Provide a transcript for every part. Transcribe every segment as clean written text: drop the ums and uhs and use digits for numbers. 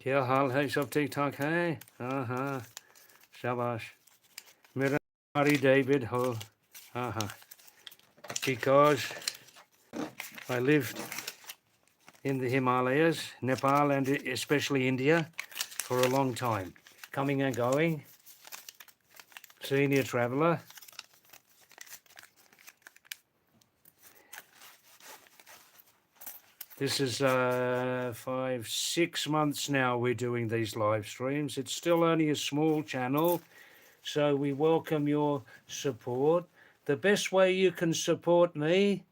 क्या हाल है सब ठीक ठाक है हाँ शाबाश मेरा Pahadi David ho because I lived in the Himalayas, Nepal and especially India for a long time, coming and going, senior traveller. This is 5-6 months now we're doing these live streams. It's still only a small channel, so we welcome your support. The best way you can support me,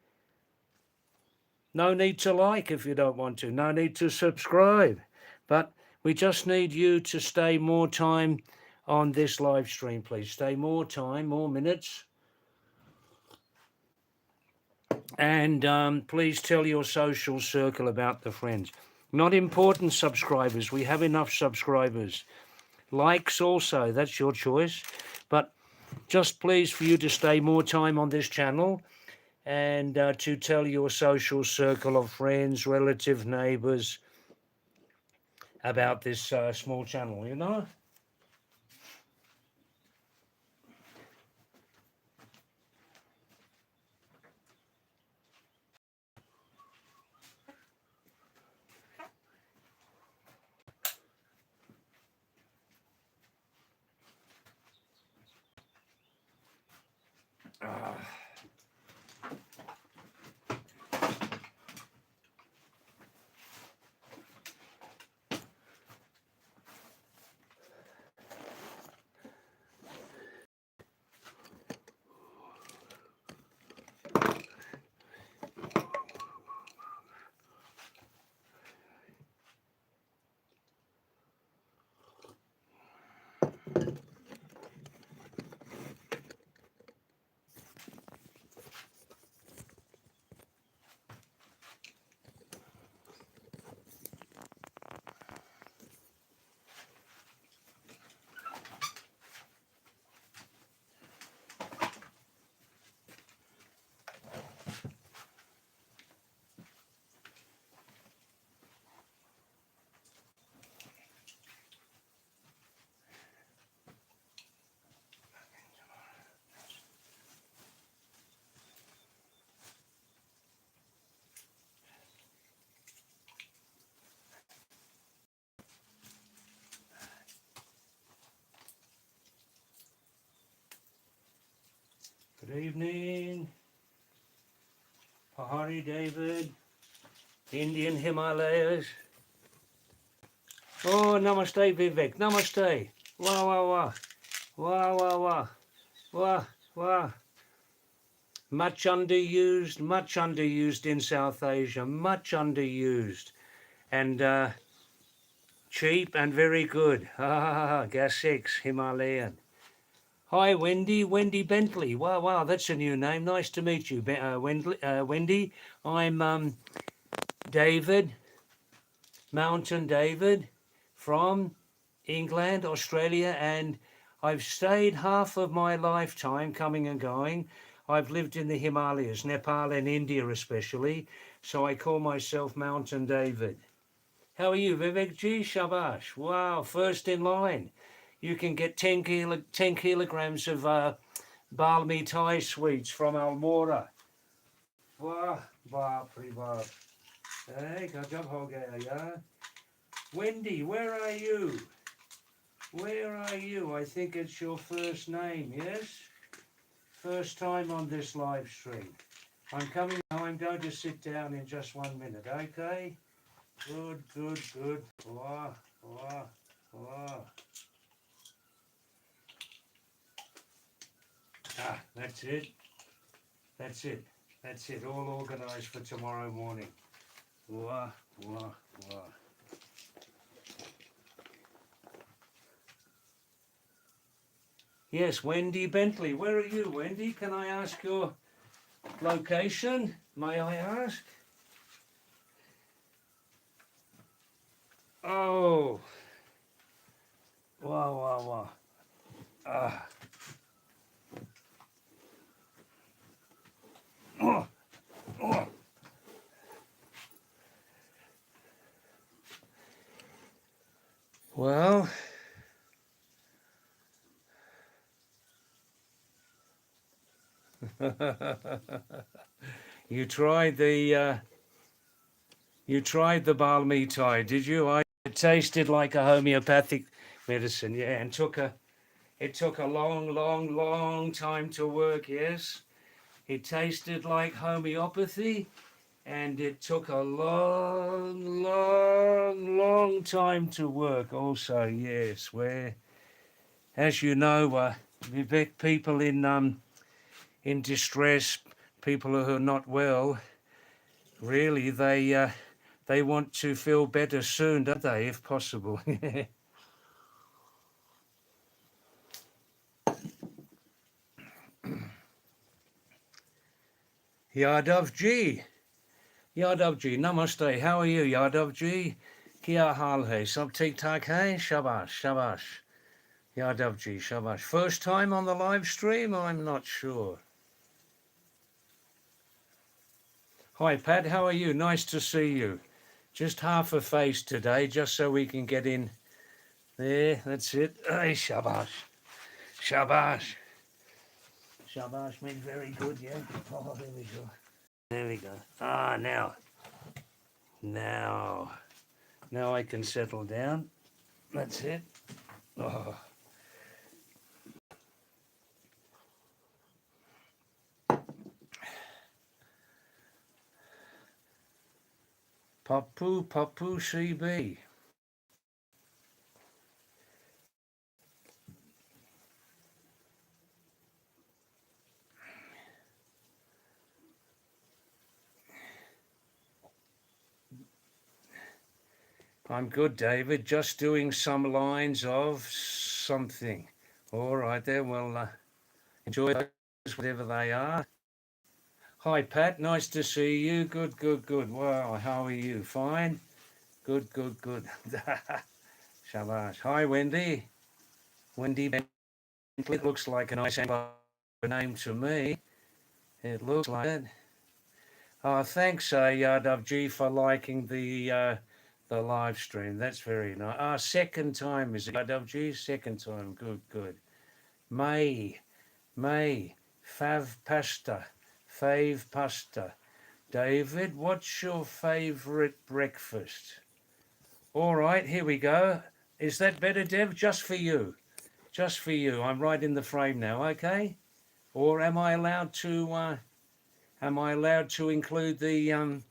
no need to like if you don't want to, no need to subscribe, but we just need you to stay more time on this live stream, please. Stay more time, more minutes. And please tell your social circle about the friends. Not important subscribers. We have enough subscribers. Likes also, that's your choice. But just please for you to stay more time on this channel and to tell your social circle of friends, relative, neighbors about this small channel, you know? Good evening, Pahadi David, Indian Himalayas. Oh, namaste, Vivek. Namaste. Wah, wah, wah. Wah, wah, wah. Wah, wah. Much underused in South Asia. Much underused. And cheap and very good. Gas 6, Himalayan. Hi, Wendy. Wendy Bentley. Wow, wow, that's a new name. Nice to meet you, Wendy. I'm David, Mountain David, from England, Australia, and I've stayed half of my lifetime coming and going. I've lived in the Himalayas, Nepal and India especially, so I call myself Mountain David. How are you, Vivek Ji? Shabash. Wow, first in line. You can get 10 kilograms of balmi Thai sweets from Almora. Wow, baap re baap. Hey, gajab ho gaya, yeah? Wendy, where are you? Where are you? I think it's your first name, yes? First time on this live stream. I'm coming now. I'm going to sit down in just 1 minute, okay? Good, good, good. Wow, wow, wow. That's it. That's it. That's it. All organised for tomorrow morning. Wow, wow, wow. Yes, Wendy Bentley. Where are you, Wendy? Can I ask your location? May I ask? Oh. Wow, wow, wow. Ah. Oh, oh. Well, you tried the balmy Thai, did you? It tasted like a homeopathic medicine, yeah, and it took a long, long, long time to work, yes. It tasted like homeopathy, and it took a long, long, long time to work also, yes, where, as you know, people in distress, people who are not well, really, they want to feel better soon, don't they, if possible? Yadav Ji, Yadav Ji, Namaste. How are you, Yadav Ji? Kia hal hai? Sab theek thak hai? Shabash, shabash. Yadav Ji, shabash. First time on the live stream? I'm not sure. Hi, Pat. How are you? Nice to see you. Just half a face today, just so we can get in. There, that's it. Hey, shabash. Shabash. Shabash means very good, yeah? Oh, there we go. There we go. Ah, now. Now. Now I can settle down. That's it. Oh. Papu, Papu CB. I'm good, David. Just doing some lines of something. All right, there. Well, enjoy those, whatever they are. Hi, Pat. Nice to see you. Good, good, good. Wow, how are you? Fine? Good, good, good. Shabash. Hi, Wendy. Wendy Bentley. It looks like a nice name to me. It looks like it. Oh, thanks, Yadav G, for liking the live stream. That's very nice. Ah, second time, is it, Yadav G? Second time. Good, good. May, Fav Pasta, Fave Pasta. David, what's your favourite breakfast? All right, here we go. Is that better, Dev? Just for you. Just for you. I'm right in the frame now, okay? Or am I allowed to include the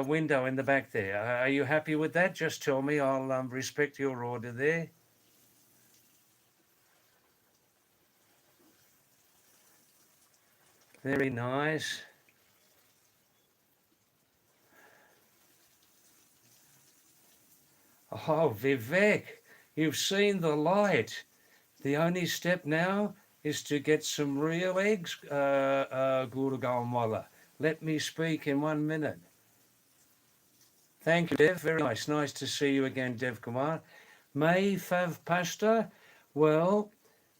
window in the back there? Are you happy with that? Just tell me. I'll respect your order there. Very nice. Oh, Vivek, you've seen the light. The only step now is to get some real eggs, Guru Gaumwala. Let me speak in 1 minute. Thank you, Dev. Very nice. Nice to see you again, Dev Kumar. May Fav Pasta. Well,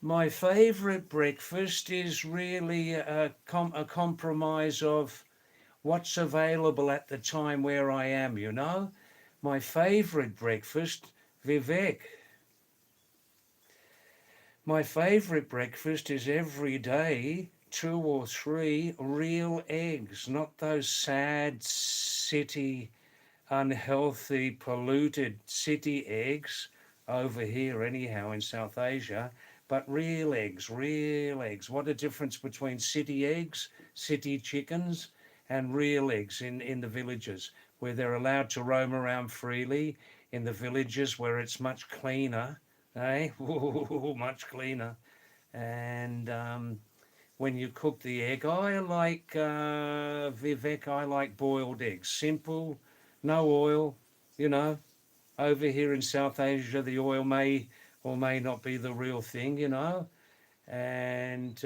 my favourite breakfast is really a compromise of what's available at the time where I am, you know. My favourite breakfast, Vivek. My favourite breakfast is every day 2 or 3 real eggs, not those sad city, unhealthy, polluted city eggs over here anyhow in South Asia, but real eggs, real eggs. What a difference between city eggs, city chickens, and real eggs in the villages where they're allowed to roam around freely, in the villages where it's much cleaner, eh? Ooh, much cleaner. And when you cook the egg, I like, Vivek, I like boiled eggs. Simple, no oil, you know. Over here in South Asia, the oil may or may not be the real thing, you know. And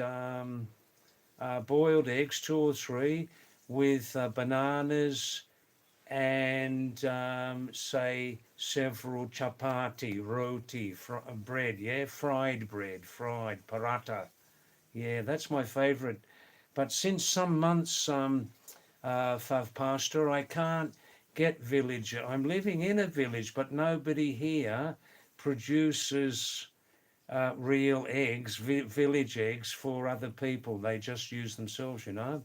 boiled eggs, 2 or 3, with bananas and say several chapati, roti, bread, yeah, fried bread, fried paratha. Yeah, that's my favorite. But since some months, Fav Pastor, I can't get village. I'm living in a village, but nobody here produces real eggs, village eggs for other people. They just use themselves, you know.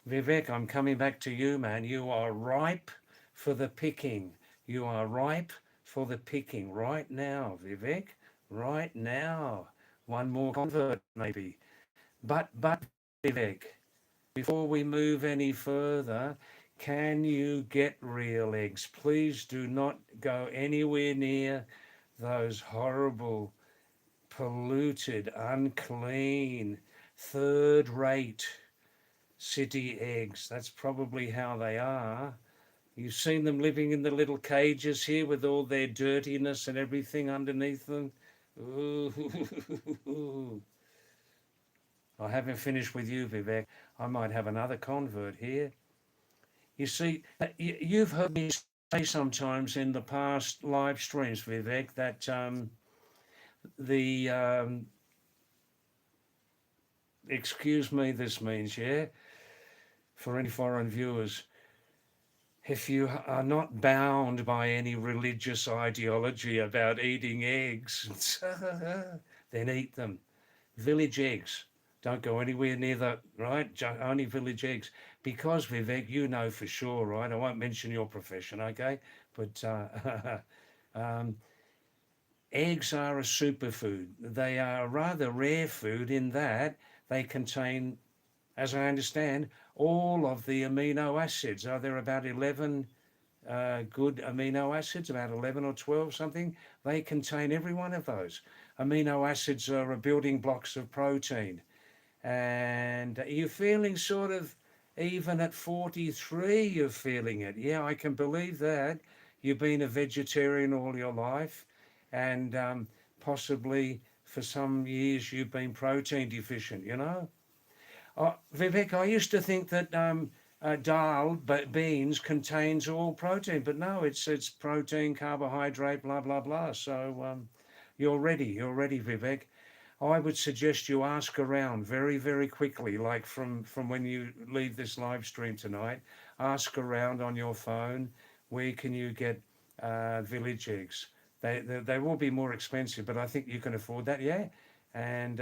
Vivek, I'm coming back to you, man. You are ripe for the picking. You are ripe for the picking right now, Vivek. Right now. One more convert, maybe. But Vivek, before we move any further, can you get real eggs? Please do not go anywhere near those horrible, polluted, unclean, third rate city eggs. That's probably how they are. You've seen them living in the little cages here with all their dirtiness and everything underneath them. Ooh. I haven't finished with you, Vivek. I might have another convert here. You see, you've heard me say sometimes in the past live streams, Vivek, that the excuse me, this means, yeah, for any foreign viewers, if you are not bound by any religious ideology about eating eggs, then eat them. Village eggs. Don't go anywhere near that, right? Only village eggs. Because, Vivek, you know for sure, right? I won't mention your profession, okay? But um, eggs are a superfood. They are a rather rare food in that they contain, as I understand, all of the amino acids. Are there about 11 good amino acids, about 11 or 12 something? They contain every one of those. Amino acids are building blocks of protein. And you're feeling sort of, even at 43, you're feeling it. Yeah, I can believe that. You've been a vegetarian all your life, and possibly for some years you've been protein deficient, you know? Vivek, I used to think that dal, beans, contains all protein, but no, it's protein, carbohydrate, blah, blah, blah. So you're ready, Vivek. I would suggest you ask around very, very quickly, like from when you leave this live stream tonight. Ask around on your phone, where can you get village eggs? They will be more expensive, but I think you can afford that, yeah. And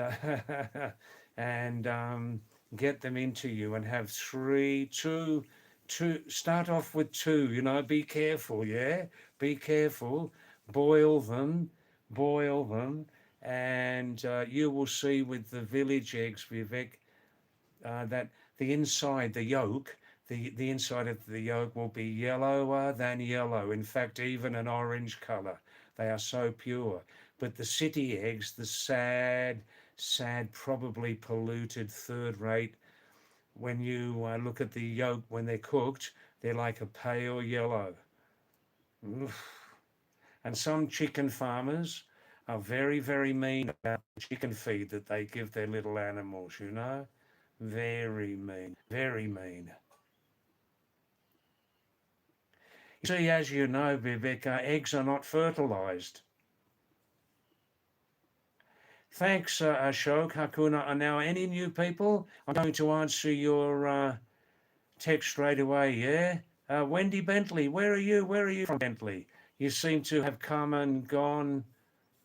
and get them into you and have three, two, two. Start off with two. You know, be careful, yeah. Be careful. Boil them, boil them and you will see with the village eggs, Vivek, that the inside, the yolk, the inside of the yolk will be yellower than yellow. In fact, even an orange color. They are so pure. But the city eggs, the sad, probably polluted third rate, when you look at the yolk when they're cooked, they're like a pale yellow. Oof. And some chicken farmers are very, very mean about the chicken feed that they give their little animals, you know? Very mean, very mean. You see, as you know, Vivek, eggs are not fertilized. Thanks, Ashok, Hakuna. Now, any new people? I'm going to answer your text straight away, yeah? Wendy Bentley, where are you? Where are you from, Bentley? You seem to have come and gone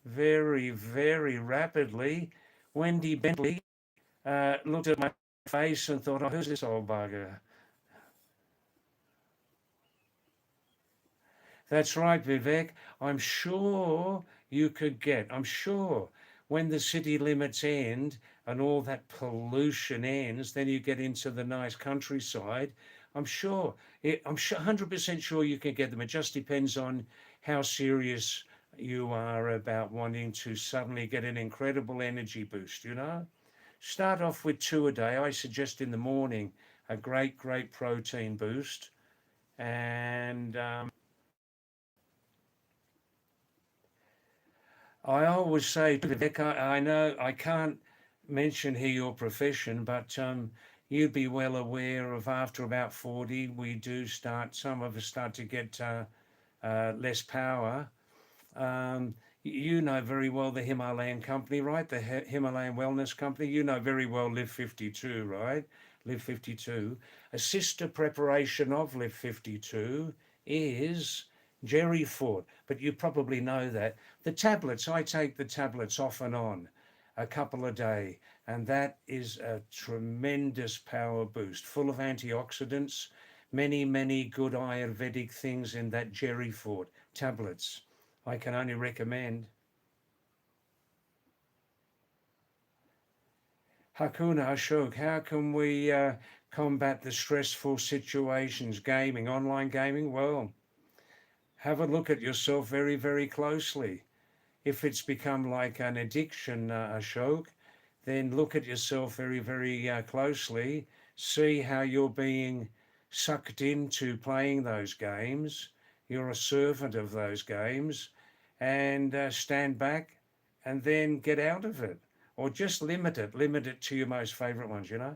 very, very rapidly. Wendy Bentley looked at my face and thought, oh, who's this old bugger? That's right, Vivek. I'm sure you could get, I'm sure when the city limits end and all that pollution ends, then you get into the nice countryside. I'm sure, I'm 100% sure you can get them. It just depends on how serious you are about wanting to suddenly get an incredible energy boost, you know? Start off with 2 a day. I suggest in the morning a great protein boost. And I always say, Vivek, I know I can't mention here your profession, but you'd be well aware of after about 40, we do start, some of us start to get less power. You know very well the Himalayan company, right? The Himalayan Wellness Company. You know very well Live 52, right? Live 52. A sister preparation of Live 52 is Jerry Ford, but you probably know that. The tablets, I take the tablets off and on a couple a day, and that is a tremendous power boost, full of antioxidants, many good Ayurvedic things in that Jerry Ford tablets. I can only recommend. Hakuna Ashok, how can we combat the stressful situations? Gaming, online gaming? Well, have a look at yourself very closely. If it's become like an addiction, Ashok, then look at yourself very closely. See how you're being sucked into playing those games. You're a servant of those games, and stand back and then get out of it. Or just limit it to your most favorite ones, you know.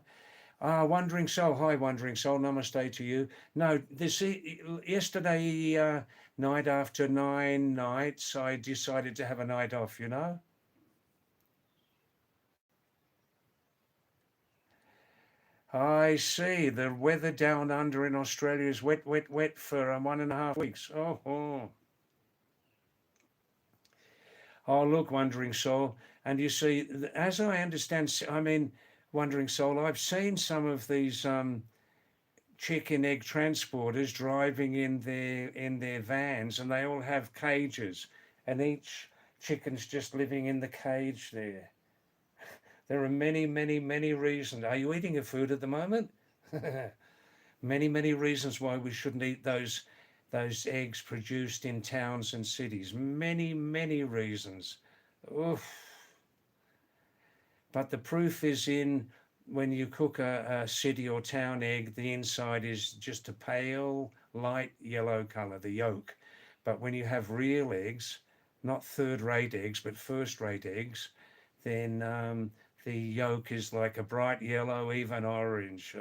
Wandering Soul, hi Wandering Soul, namaste to you. No, yesterday night after 9 nights, I decided to have a night off, you know. I see, the weather down under in Australia is wet for 1.5 weeks. Oh, look, Wandering Soul, and you see, as I understand, I mean, Wandering Soul, I've seen some of these chicken egg transporters driving in their vans, and they all have cages, and each chicken's just living in the cage there. There are many reasons. Are you eating your food at the moment? Many reasons why we shouldn't eat those eggs produced in towns and cities. Many reasons. Oof. But the proof is in when you cook a city or town egg, the inside is just a pale, light yellow color, the yolk. But when you have real eggs, not third-rate eggs, but first-rate eggs, then the yolk is like a bright yellow, even orange.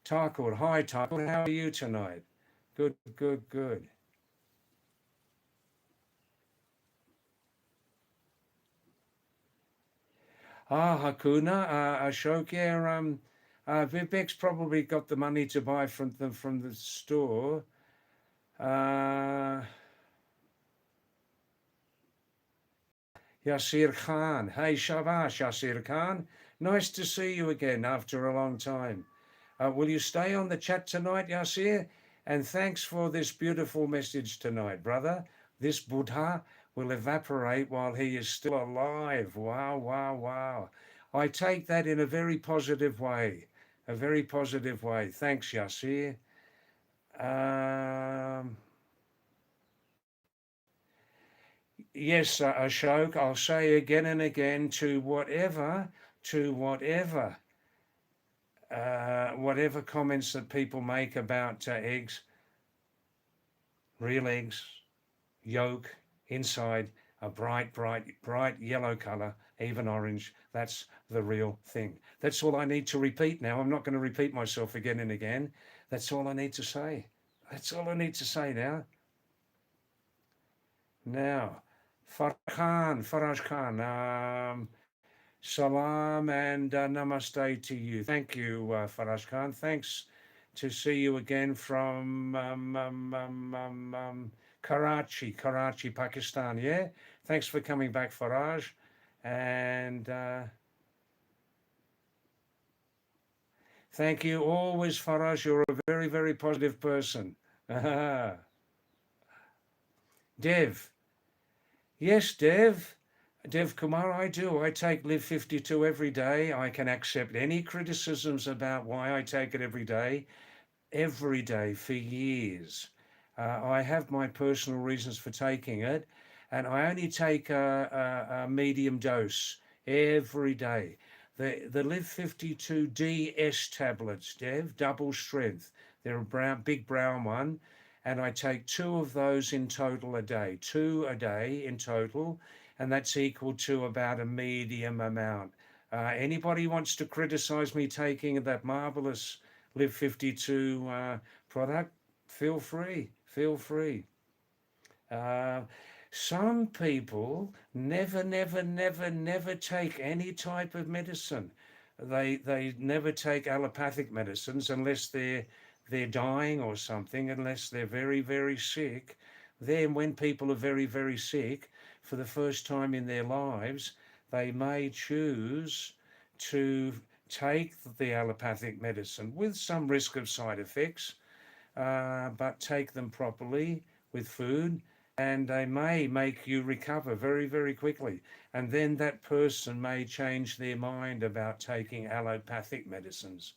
Tarkwood, hi Tarkwood, how are you tonight? Good. Hakuna, Ashok, yeah, Vivek's probably got the money to buy from the store. Yasir Khan, hey Shabash, Yasir Khan, nice to see you again after a long time. Will you stay on the chat tonight, Yasir? And thanks for this beautiful message tonight, brother. This Buddha will evaporate while he is still alive. Wow. I take that in a very positive way. A very positive way. Thanks, Yasir. Yes, Ashok, I'll say again and again to whatever comments that people make about eggs, real eggs, yolk, inside a bright yellow color, even orange. That's the real thing. That's all I need to repeat now. I'm not going to repeat myself again and again. That's all I need to say. That's all I need to say now. Now, Faraj Khan, salam and namaste to you. Thank you, Faraj Khan. Thanks to see you again from Karachi, Pakistan. Yeah, thanks for coming back, Faraj. And thank you always, Faraj. You're a very positive person. Dev. Yes, Dev Kumar, I do. I take Live 52 every day. I can accept any criticisms about why I take it every day for years. I have my personal reasons for taking it, and I only take a medium dose every day. The Live 52 DS tablets, Dev, double strength. They're a big brown one, and I take 2 of those in total a day. 2 a day in total, and that's equal to about a medium amount. Anybody wants to criticize me taking that marvelous Live 52 product, feel free. Some people never take any type of medicine. They never take allopathic medicines unless they're they're dying or something, unless they're very, very sick. Then when people are very, very sick, for the first time in their lives, they may choose to take the allopathic medicine with some risk of side effects, but take them properly with food, and they may make you recover very, very quickly. And then that person may change their mind about taking allopathic medicines.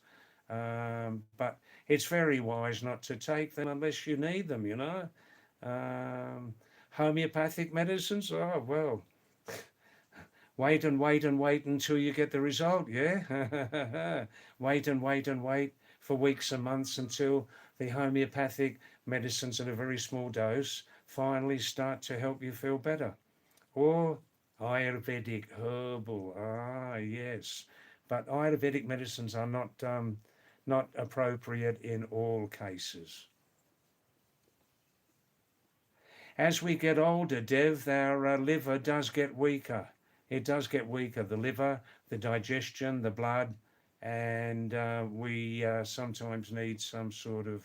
But it's very wise not to take them unless you need them, you know. Homeopathic medicines, oh, well, wait and wait and wait until you get the result, yeah? Wait and wait and wait for weeks and months until the homeopathic medicines at a very small dose finally start to help you feel better. Or Ayurvedic herbal, yes. But Ayurvedic medicines are not appropriate in all cases. As we get older, Dev, our liver does get weaker. It does get weaker. The liver, the digestion, the blood, and we sometimes need some sort of.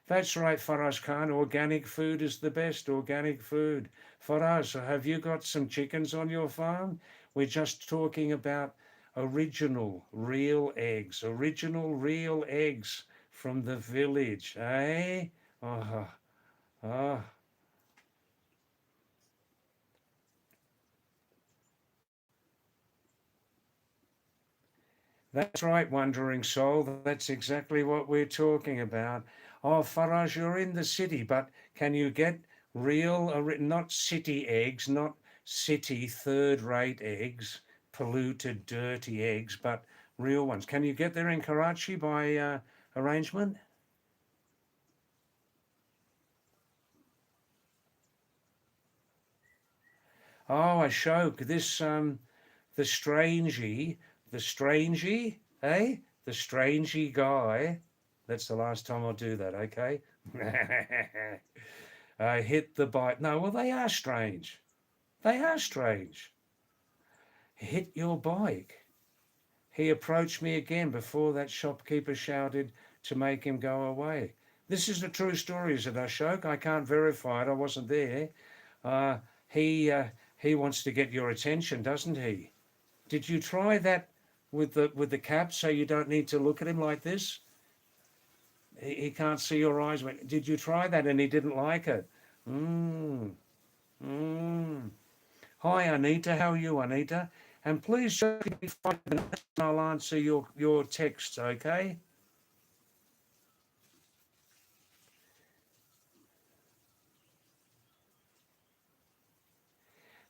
That's right, Faraz Khan. Organic food is the best. Organic food. Faraz, have you got some chickens on your farm? We're just talking about original, real eggs. Original, real eggs from the village, eh? Oh, oh. That's right, Wandering Soul. That's exactly what we're talking about. Oh, Faraj, you're in the city, but can you get real, not city eggs, not city third-rate eggs, polluted, dirty eggs, but real ones? Can you get there in Karachi by arrangement? Oh, Ashok, this the strangey, eh? The strangey guy. That's the last time I'll do that, okay? Hit the bike. No, well, they are strange. They are strange. Hit your bike. He approached me again before that shopkeeper shouted to make him go away. This is a true story, is it, Ashok? I can't verify it. I wasn't there. Uh, he uh, he wants to get your attention, doesn't he? Did you try that with the cap so you don't need to look at him like this? He can't see your eyes. Did you try that and he didn't like it? Mm, mm. Hi, Anita. How are you, Anita? And please show me 5 minutes and I'll answer your texts, okay?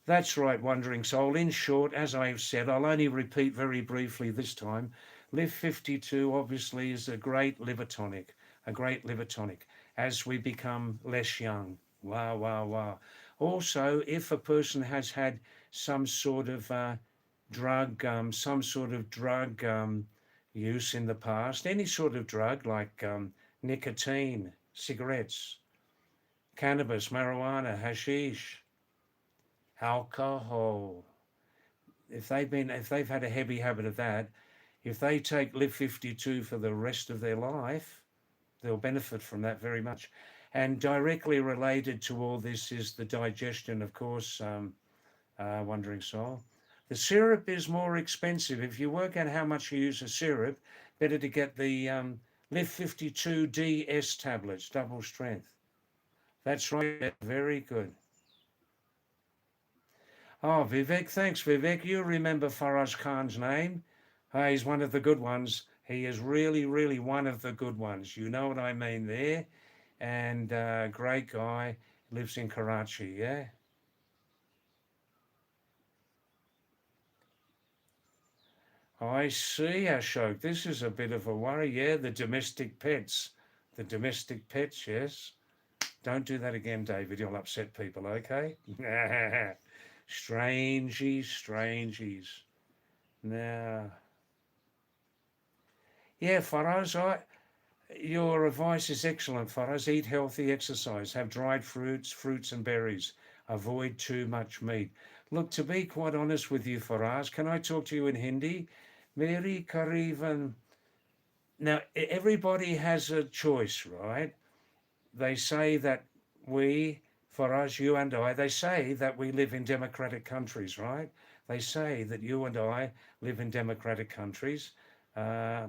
That's right, Wandering Soul. In short, as I've said, I'll only repeat very briefly this time. Live 52 obviously is a great liver tonic as we become less young. Wow, wow, wow. Also, if a person has had some sort of drug use in the past, any sort of drug like nicotine, cigarettes, cannabis, marijuana, hashish, alcohol. If they've had a heavy habit of that, if they take Live 52 for the rest of their life, they'll benefit from that very much. And directly related to all this is the digestion, of course, Wandering Soul. The syrup is more expensive. If you work out how much you use a syrup, better to get the Live 52 DS tablets, double strength. That's right, very good. Oh, Vivek, thanks, Vivek. You remember Faraz Khan's name? He's one of the good ones. He is really, really one of the good ones. You know what I mean there? And great guy, lives in Karachi, yeah? I see, Ashok. This is a bit of a worry, yeah? The domestic pets. The domestic pets, yes? Don't do that again, David. You'll upset people, okay? Strangies, strangies. Now, yeah, Faraz, your advice is excellent, Faraz. Eat healthy, exercise, have dried fruits and berries. Avoid too much meat. Look, to be quite honest with you, Faraz, can I talk to you in Hindi? मेरी करीबन Now, everybody has a choice, right? They say that we, for us, you and I, they say that we live in democratic countries, right? They say that you and I live in democratic countries. Uh,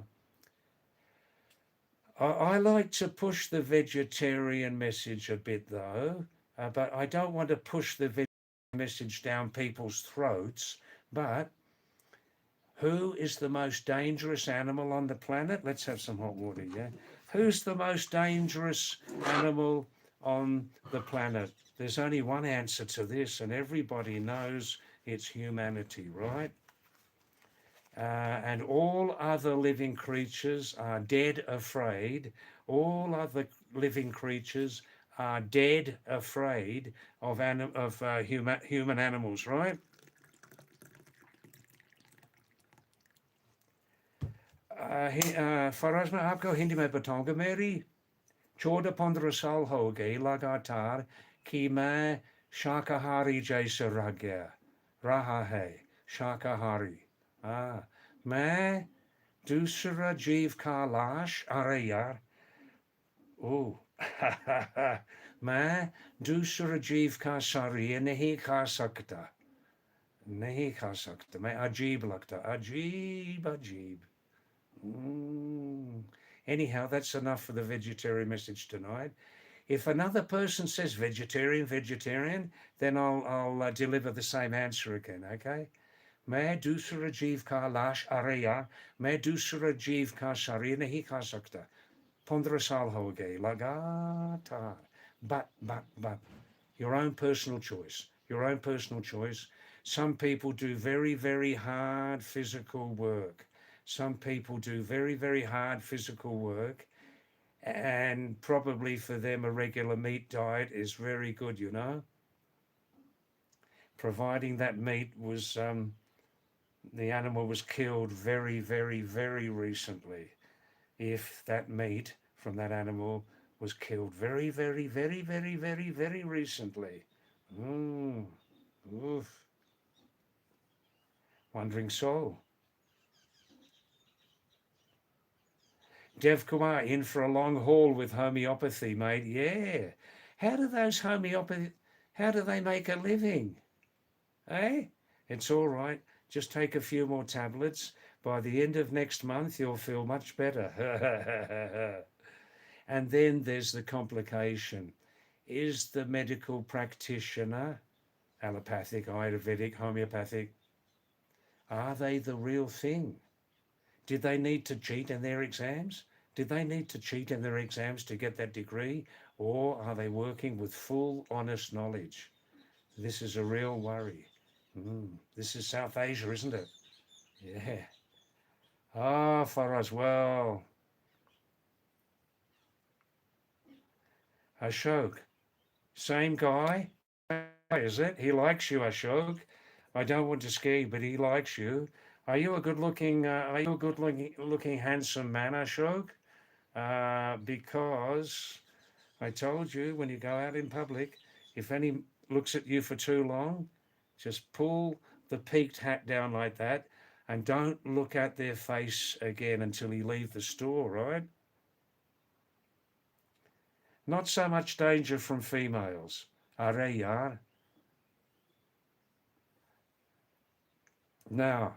I like to push the vegetarian message a bit, though, but I don't want to push the message down people's throats. But who is the most dangerous animal on the planet? Let's have some hot water, yeah? Who's the most dangerous animal on the planet? There's only one answer to this, and everybody knows it's humanity, right? And all other living creatures are dead afraid. All other living creatures are dead afraid of, human animals, right? Faraz में आपको हिंदी में बताऊंगा मेरी 14-15 साल हो गए लगातार कि मैं शाकाहारी जैसा रहा है शाकाहारी मैं दूसरा जीव का लाश अरे यार ओ मैं दूसरा जीव का शरीर नहीं खा सकता मैं अजीब लगता अजीब अजीब Anyhow, that's enough for the vegetarian message tonight. If another person says vegetarian, vegetarian, then I'll deliver the same answer again, okay? मैं दूसरा जीव का लाश अरे यार मैं दूसरा जीव का शरीर नहीं खा सकता 15 साल हो गए लगातार but your own personal choice. Some people do very, very hard physical work. Some people do very, very hard physical work, and probably for them a regular meat diet is very good, providing that meat was the animal was killed very, very, very recently. If that meat from that animal was killed very, very, very, very, very, very recently. Oof. Wandering soul. Dev Kumar in for a long haul with homeopathy, mate. Yeah. How do those how do they make a living? Eh? It's all right. Just take a few more tablets. By the end of next month, you'll feel much better. And then there's the complication. Is the medical practitioner, allopathic, Ayurvedic, homeopathic, are they the real thing? Did they need to cheat in their exams? Did they need to cheat in their exams to get that degree? Or are they working with full, honest knowledge? This is a real worry. This is South Asia, isn't it? Yeah. Ah, for us, well, Ashok, same guy, is it? He likes you, Ashok. I don't want to scare you, but he likes you. Are you a good looking handsome man, Ashok? Because I told you when you go out in public, if any looks at you for too long, just pull the peaked hat down like that and don't look at their face again until you leave the store, right? Not so much danger from females. Are. Now,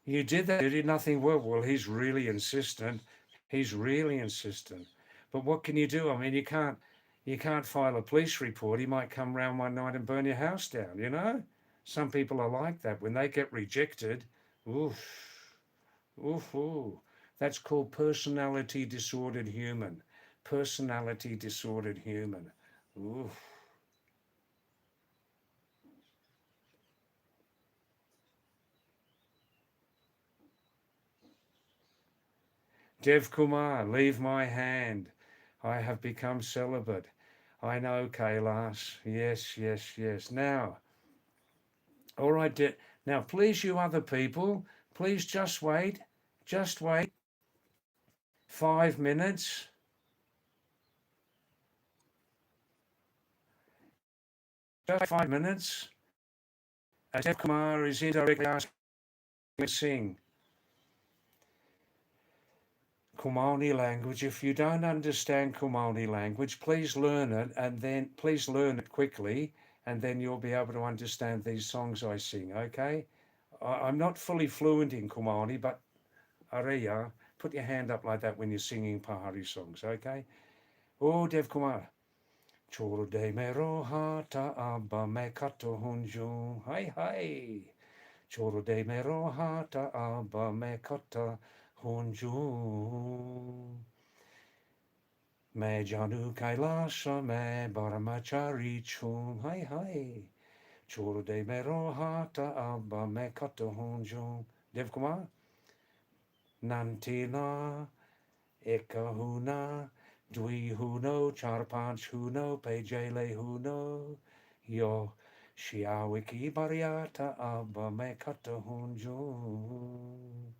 you did that, you did nothing well. Well, he's really insistent. He's really insistent. But what can you do? I mean, you can't file a police report. He might come round one night and burn your house down. Some people are like that. When they get rejected, oof, oof, ooh. That's called personality disordered human. Personality disordered human. Oof. Dev Kumar, leave my hand. I have become celibate. I know, Kailas. Yes, yes, yes. Now, all right. Now, please, you other people, please just wait. Just wait 5 minutes. Just 5 minutes. Dev Kumar is indirectly asking me to sing. Kumani language. If you don't understand Kumani language, please learn it, and then please learn it quickly, and then you'll be able to understand these songs I sing, okay? I'm not fully fluent in Kumani, but Areya, put your hand up like that when you're singing Pahari songs, okay? Oh, Dev Kumar. Choro de mero hata abba me kato hunju. Hi, hi. Choro de mero hata abba me kata hunju. Me janu kailasha me baramachari chun. Hi, hi. Choro de mero hata abba me kata hunju. Dev Kumar. Nantina ekahuna. Dwi huno, char panch huno, pejele huno, yo shiawiki bariata abba me kata hunjung.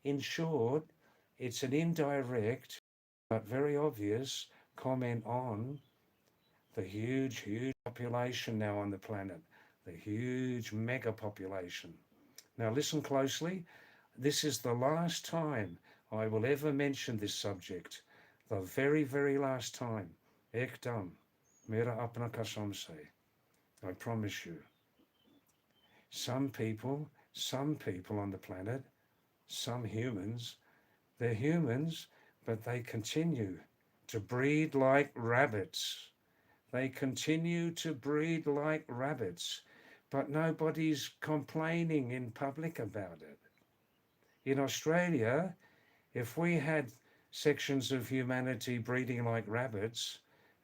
In short, it's an indirect but very obvious comment on the huge population now on the planet, the huge mega population. Now listen closely. This is the last time I will ever mention this subject. The very, very last time. Ekdam. Mera apna kasam se. I promise you. Some people on the planet, some humans, they're humans, but they continue to breed like rabbits. They continue to breed like rabbits, but nobody's complaining in public about it. In Australia, if we had sections of humanity breeding like rabbits,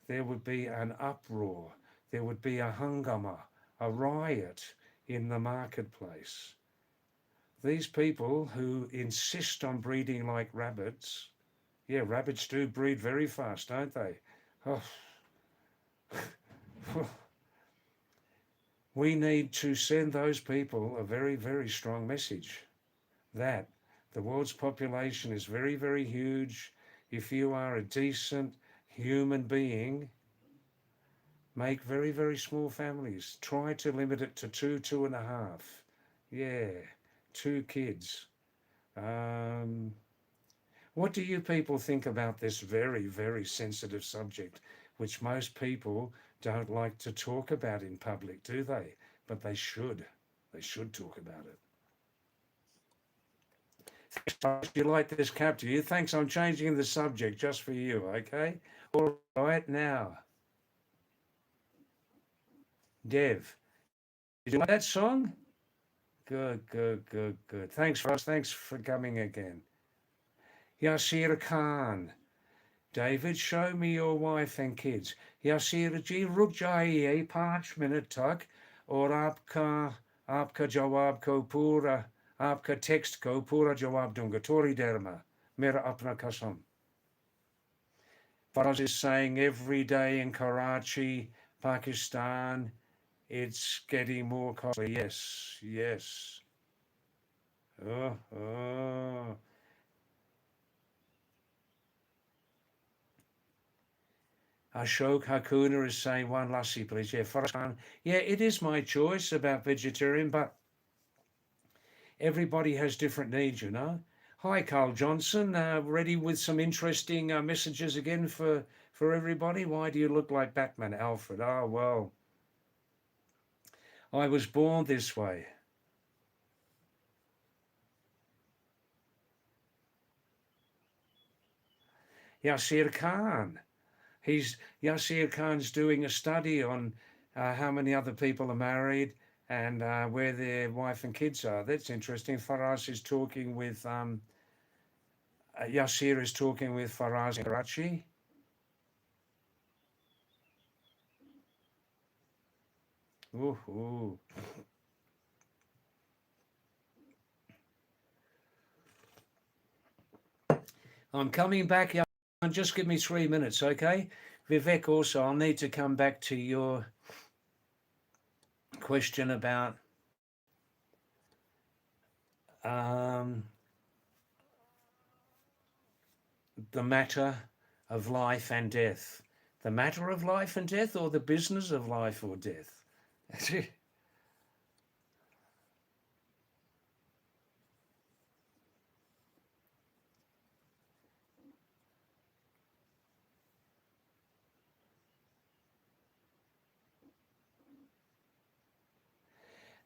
there would be an uproar, there would be a hungama, a riot in the marketplace. These people who insist on breeding like rabbits, yeah, rabbits do breed very fast, don't they? Oh. We need to send those people a very, very strong message that the world's population is very, very huge. If you are a decent human being, make very, very small families. Try to limit it to 2.5. Yeah, 2 kids. What do you people think about this very, very sensitive subject, which most people don't like to talk about in public, do they? But they should. They should talk about it. If you like this cap to you, thanks. I'm changing the subject just for you, okay? All right, now. Dev, did you like that song? Good, good, good, good. Thanks, Ross. Thanks for coming again. Yasir Khan. David, show me your wife and kids. Yasir ji, ruk jaiye 5 minute tak aur aapka jawab ko pura, aapka text ko pura jawab dunga. Tori derma, mera apna kasam. Faraz is saying every day in Karachi, Pakistan, it's getting more costly. Yes, yes. Oh. Ashok Hakuna is saying one lassi, please. Yeah, Faraz, yeah, it is my choice about vegetarian, but everybody has different needs, you know. Hi, Carl Johnson. Ready with some interesting messages again for everybody? Why do you look like Batman, Alfred? Oh, well, I was born this way. Yasir Khan. Yasir Khan's doing a study on how many other people are married and where their wife and kids are. That's interesting. Faraz is talking with Yasir is talking with Faraz in Karachi. Ooh. I'm coming back. Just give me 3 minutes, okay? Vivek, also, I'll need to come back to your question about the matter of life and death. The matter of life and death, or the business of life or death?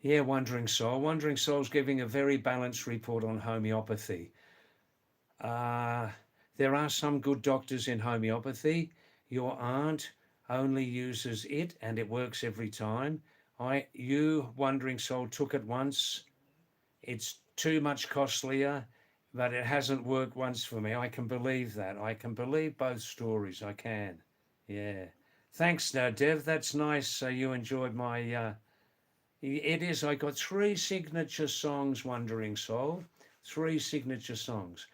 Yeah, Wandering Soul. Wandering Soul's giving a very balanced report on homeopathy. There are some good doctors in homeopathy. Your aunt only uses it and it works every time. You, Wandering Soul, took it once. It's too much costlier, but it hasn't worked once for me. I can believe that. I can believe both stories. I can. Yeah. Thanks, Dev. That's nice. You enjoyed my. It is. I got 3 signature songs, Wandering Soul. 3 signature songs.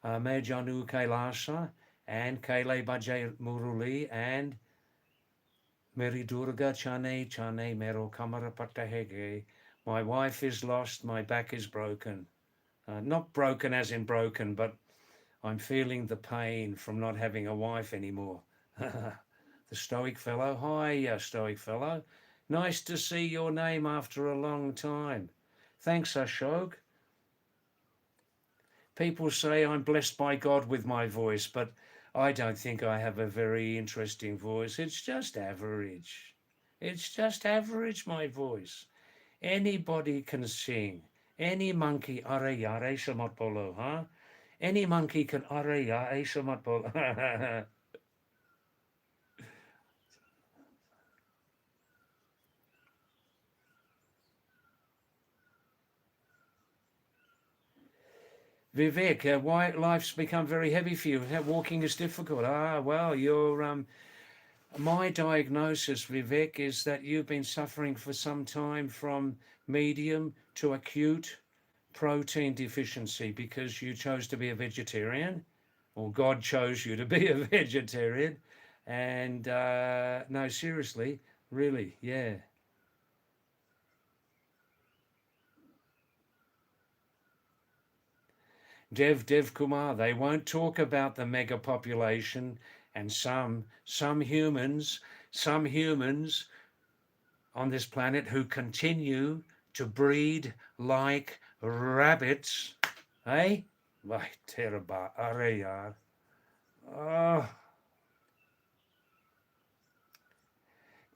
Me Janu Kailasa and Kaile Bajay Muruli and Meri Durga Chane Chane Mero Kamara Patahege. My wife is lost, my back is broken. Not broken as in broken, but I'm feeling the pain from not having a wife anymore. The Stoic Fellow. Hi, Stoic Fellow. Nice to see your name after a long time. Thanks, Ashok. People say I'm blessed by God with my voice, but I don't think I have a very interesting voice. It's just average. It's just average, my voice. Anybody can sing. Any monkey, are yare shamat polo, huh? Any monkey can are yare shamat polo. Vivek, why life's become very heavy for you? Walking is difficult. Well, my diagnosis, Vivek, is that you've been suffering for some time from medium to acute protein deficiency because you chose to be a vegetarian, or God chose you to be a vegetarian. And no, seriously, really, yeah. Dev Kumar, they won't talk about the mega population and some humans on this planet who continue to breed like rabbits. Eh? Vai terba are yaar. Oh,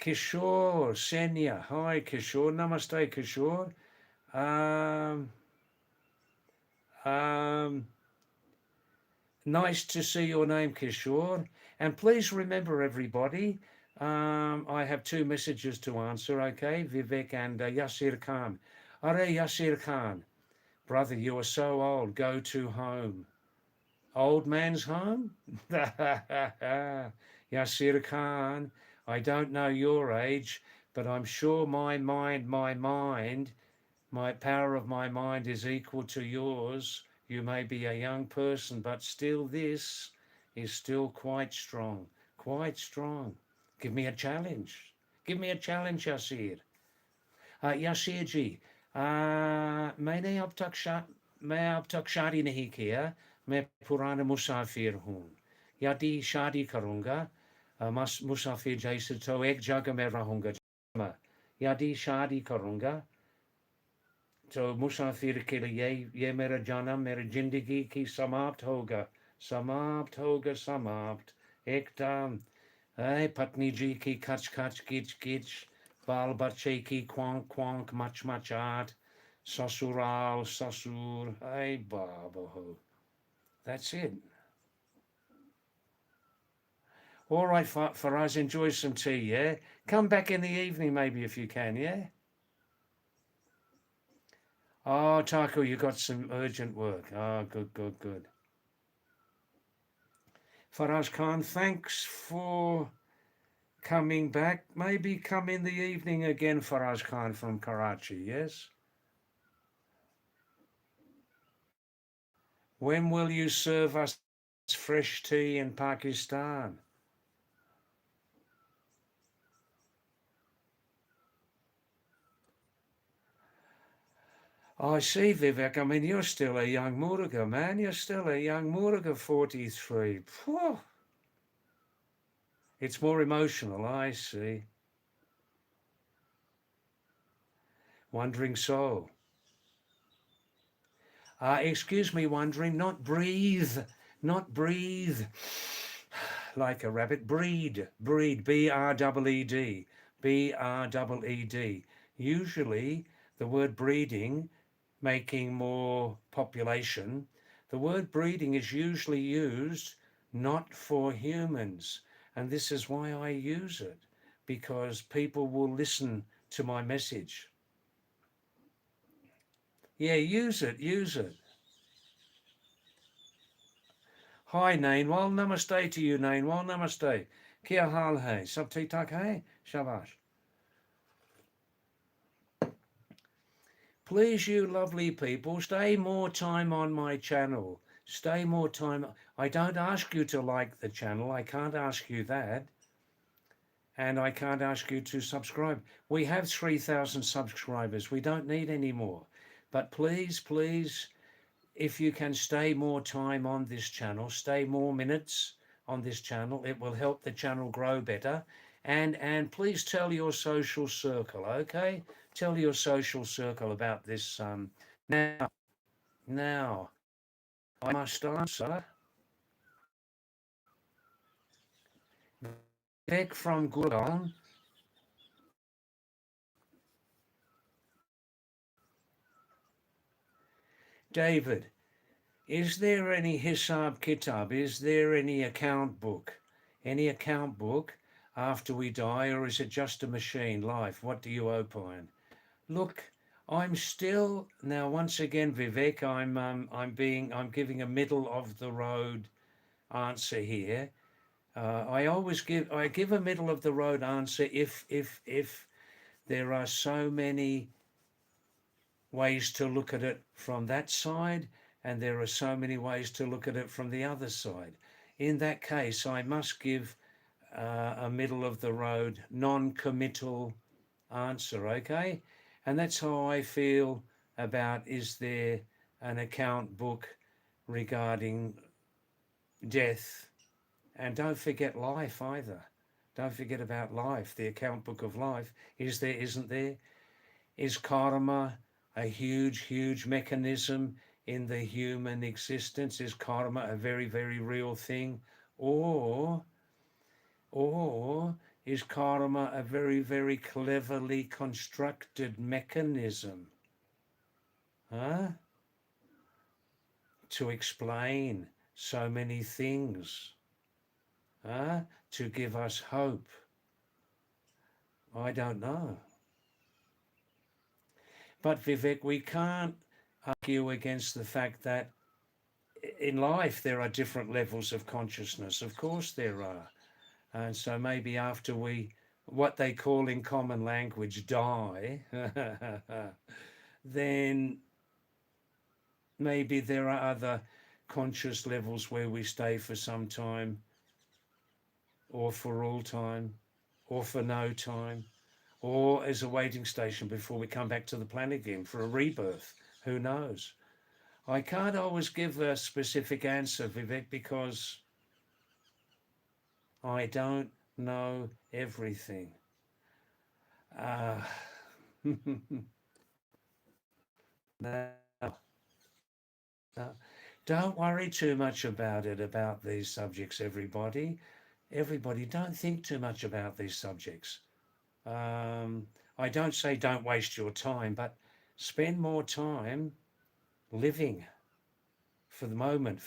Kishore, Senya. Hi, Kishore. Namaste, Kishore. Um, um, Nice to see your name, Kishore. And please remember, everybody, I have 2 messages to answer, okay? Vivek and Yasir Khan. Are Yasir Khan, brother, you are so old. Go to home. Old man's home? Yasir Khan, I don't know your age, but I'm sure my power of my mind is equal to yours. You may be a young person, but still this is still quite strong. Quite strong. Give me a challenge. Give me a challenge, Yasir. Yasir ji, मैंने मैं अब तक शादी नहीं किया. मैं पुराना मुसाफिर हूँ. यदि शादी करूँगा, मुसाफिर जैसे तो एक जगह में रहूँगा. यदि शादी करूँगा, तो मुसाफिर के लिए ये मेरा जन्म, मेरी जिंदगी की समाप्त होगा. समाप्त होगा, समाप्त. एकदम. पत्नी जी की खच खच किच किच, बाल बच्चे की क्वांक क्वांक मच मचाट, ससुराल ससुर. Hey, Baba ho. That's it. All right, Faraz, enjoy some tea, yeah? Come back in the evening maybe if you can, yeah? Oh, Taco, you got some urgent work. Oh, good, good, good. Faraz Khan, thanks for coming back. Maybe come in the evening again, Faraz Khan from Karachi, yes? When will you serve us fresh tea in Pakistan? I see, Vivek. I mean, you're still a young Muruga, man. You're still a young Muruga, 43. Phew. It's more emotional, I see. Wandering soul. Excuse me, wandering, not breathe, not breathe like a rabbit. Breed, breed, B-R-E-E-D, B-R-E-E-D. Usually the word breeding, making more population, the word breeding is usually used not for humans. And this is why I use it, because people will listen to my message. Yeah, use it, use it. Hi, Nainwal. Namaste to you, Nainwal. Namaste. Kia hal hai? Sab theek thak hai? Shabash. Please, you lovely people, stay more time on my channel. Stay more time. I don't ask you to like the channel. I can't ask you that. And I can't ask you to subscribe. We have 3,000 subscribers. We don't need any more. But please, please, if you can stay more time on this channel, stay more minutes on this channel, it will help the channel grow better. And please tell your social circle, okay? Tell your social circle about this. Now, I must answer. Vivek from Gurgaon. David, is there any Hisab Kitab? Is there any account book? Any account book after we die, or is it just a machine life? What do you opine? Look, I'm still now. Once again, Vivek, I'm giving a middle of the road answer here. I give a middle of the road answer if there are so many ways to look at it from that side, and there are so many ways to look at it from the other side. In that case, I must give a middle of the road, non-committal answer, okay? And that's how I feel about, is there an account book regarding death? And don't forget life either. Don't forget about life, the account book of life. Is there, isn't there? Is karma a huge, huge mechanism in the human existence? Is karma a very, very real thing? Or is karma a very, very cleverly constructed mechanism? Huh? To explain so many things. Huh? To give us hope. I don't know. But Vivek, we can't argue against the fact that in life there are different levels of consciousness. Of course there are. And so maybe after we, what they call in common language, die, then maybe there are other conscious levels where we stay for some time, or for all time, or for no time, or as a waiting station before we come back to the planet again for a rebirth. Who knows? I can't always give a specific answer, Vivek, because I don't know everything. No, no. Don't worry too much about it, about these subjects, everybody. Everybody, don't think too much about these subjects. I don't say don't waste your time, but spend more time living for the moment,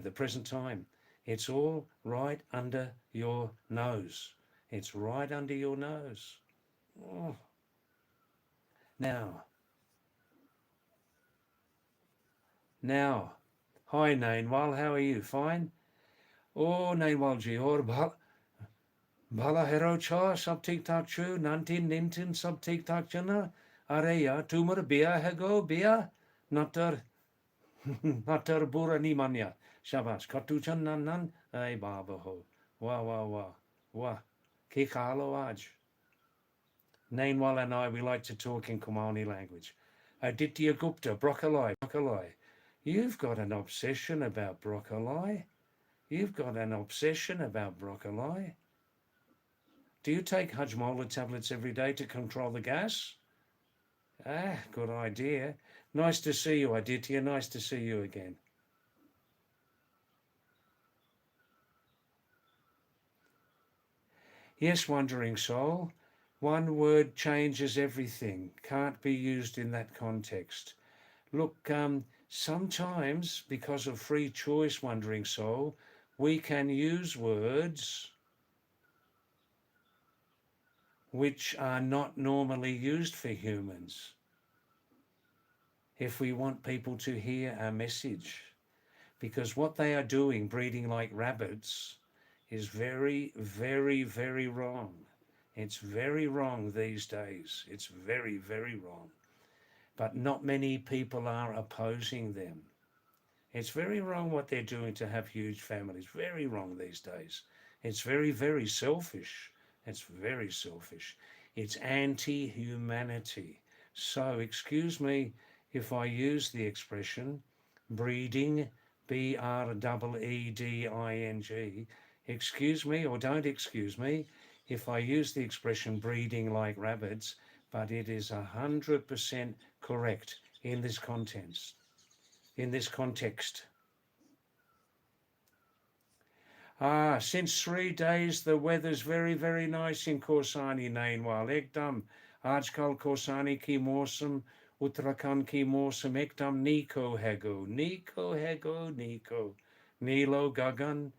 the present time. It's all right under your nose. It's right under your nose. Oh. Now, hi Nainwal, how are you? Fine? Oh, Nainwal ji, और भला हेरो छ सब ठीक ठाक छु नानटिन निन्टिन सब ठीक ठाक छ ना अरे यार तुमर बिया है गो बिया नटर नटर बुरा ni mania शाबाश खट्टू छन नन नन ay baba ho wah ki khalo aj Nainwal and I, we like to talk in Kumani language. Aditya Gupta, broccoli. You've got an obsession about broccoli. You've got an obsession about broccoli. Do you take Hajmola tablets every day to control the gas? Ah, good idea. Nice to see you, Aditya. Nice to see you again. Yes, wandering soul. One word changes everything. Can't be used in that context. Look, sometimes because of free choice, Wandering Soul, we can use words which are not normally used for humans if we want people to hear our message. Because what they are doing, breeding like rabbits, is very, very, very wrong. It's very wrong these days. It's very, very wrong. But not many people are opposing them. It's very wrong what they're doing to have huge families. Very wrong these days. It's very, very selfish. It's very selfish. It's anti-humanity. So excuse me if I use the expression breeding, breeding. Excuse me or don't excuse me if I use the expression breeding like rabbits, but it is 100% correct in this context. Since 3 days the weather's very, very nice in Korsani, Nainwal. Ekdam, Ajkal Korsani ki Morsam, Uttarakhand ki Morsam, Ekdam Nico Hego, Nico Hego, Nico. Nilo Gagan,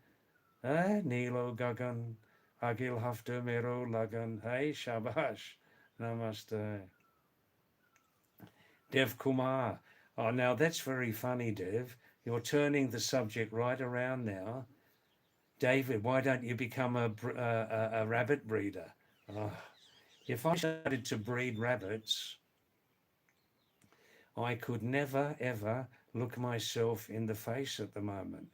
Nilo Gagan, Agil Hafta Mero Lagan, hey, Shabash, Namaste. Dev Kumar. Oh, now that's very funny, Dev. You're turning the subject right around now. David, why don't you become a rabbit breeder? Oh, if I started to breed rabbits, I could never, ever look myself in the face at the moment.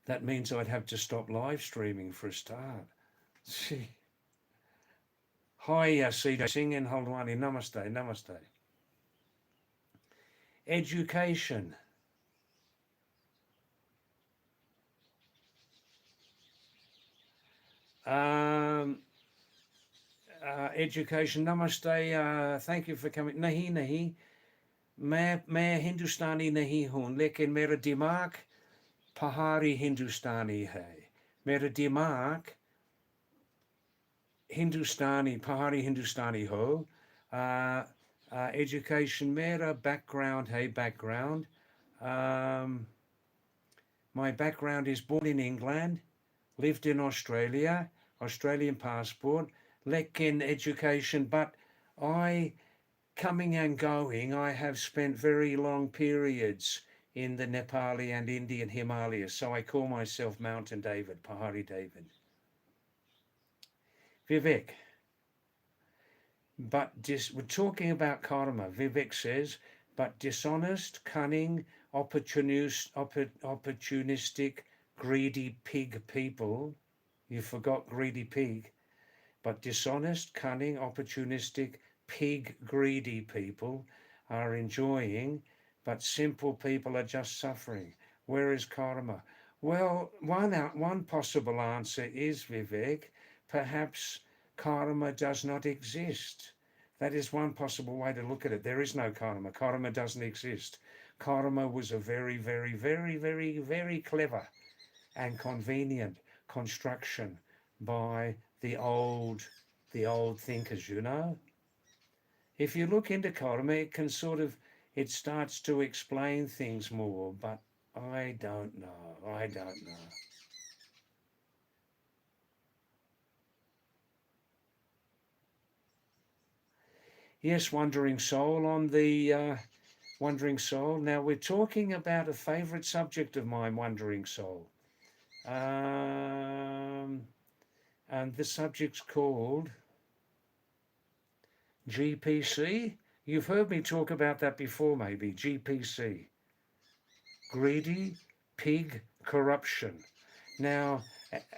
That means I'd have to stop live streaming for a start. See. Hi, CJ Singh Haldwani. Namaste, namaste. Education. Education. Namaste. Thank you for coming. Nahi, nahi. मैं हिंदुस्तानी नहीं हूँ, लेकिन मेरा दिमाग पहाड़ी हिंदुस्तानी है. मेरा दिमाग हिंदुस्तानी, पहाड़ी हिंदुस्तानी हो. Education, मेरा background है, background. My background is born in England, lived in Australia, Australian passport, lekin education, but coming and going, I have spent very long periods in the Nepali and Indian Himalayas, so I call myself Mountain David, Pahadi David. Vivek, we're talking about karma. Vivek says, but dishonest, cunning, opportunistic, greedy pig people, you forgot greedy pig, but dishonest, cunning, opportunistic, pig, greedy people are enjoying, but simple people are just suffering. Where is karma? Well, one possible answer is, Vivek, perhaps karma does not exist. That is one possible way to look at it. There is no karma. Karma doesn't exist. Karma was a very, very, very, very, very clever and convenient construction by the old thinkers, you know. If you look into karma, it starts to explain things more, but I don't know. Yes, Wandering Soul on the Wandering Soul. Now we're talking about a favourite subject of mine, Wandering Soul. And the subject's called GPC. You've heard me talk about that before, maybe. GPC. Greedy pig corruption. Now,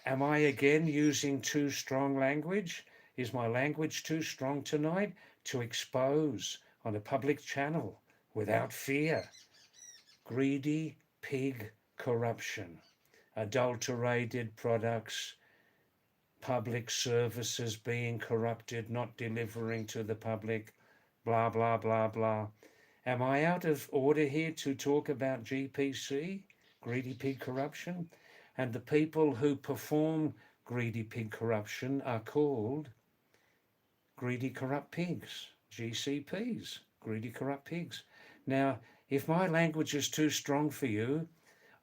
am I again using too strong language? Is my language too strong tonight to expose on a public channel without fear? Greedy pig corruption. Adulterated products, public services being corrupted, not delivering to the public, blah, blah, blah, blah. Am I out of order here to talk about GPC, greedy pig corruption? And the people who perform greedy pig corruption are called greedy, corrupt pigs, GCPs, greedy, corrupt pigs. Now, if my language is too strong for you,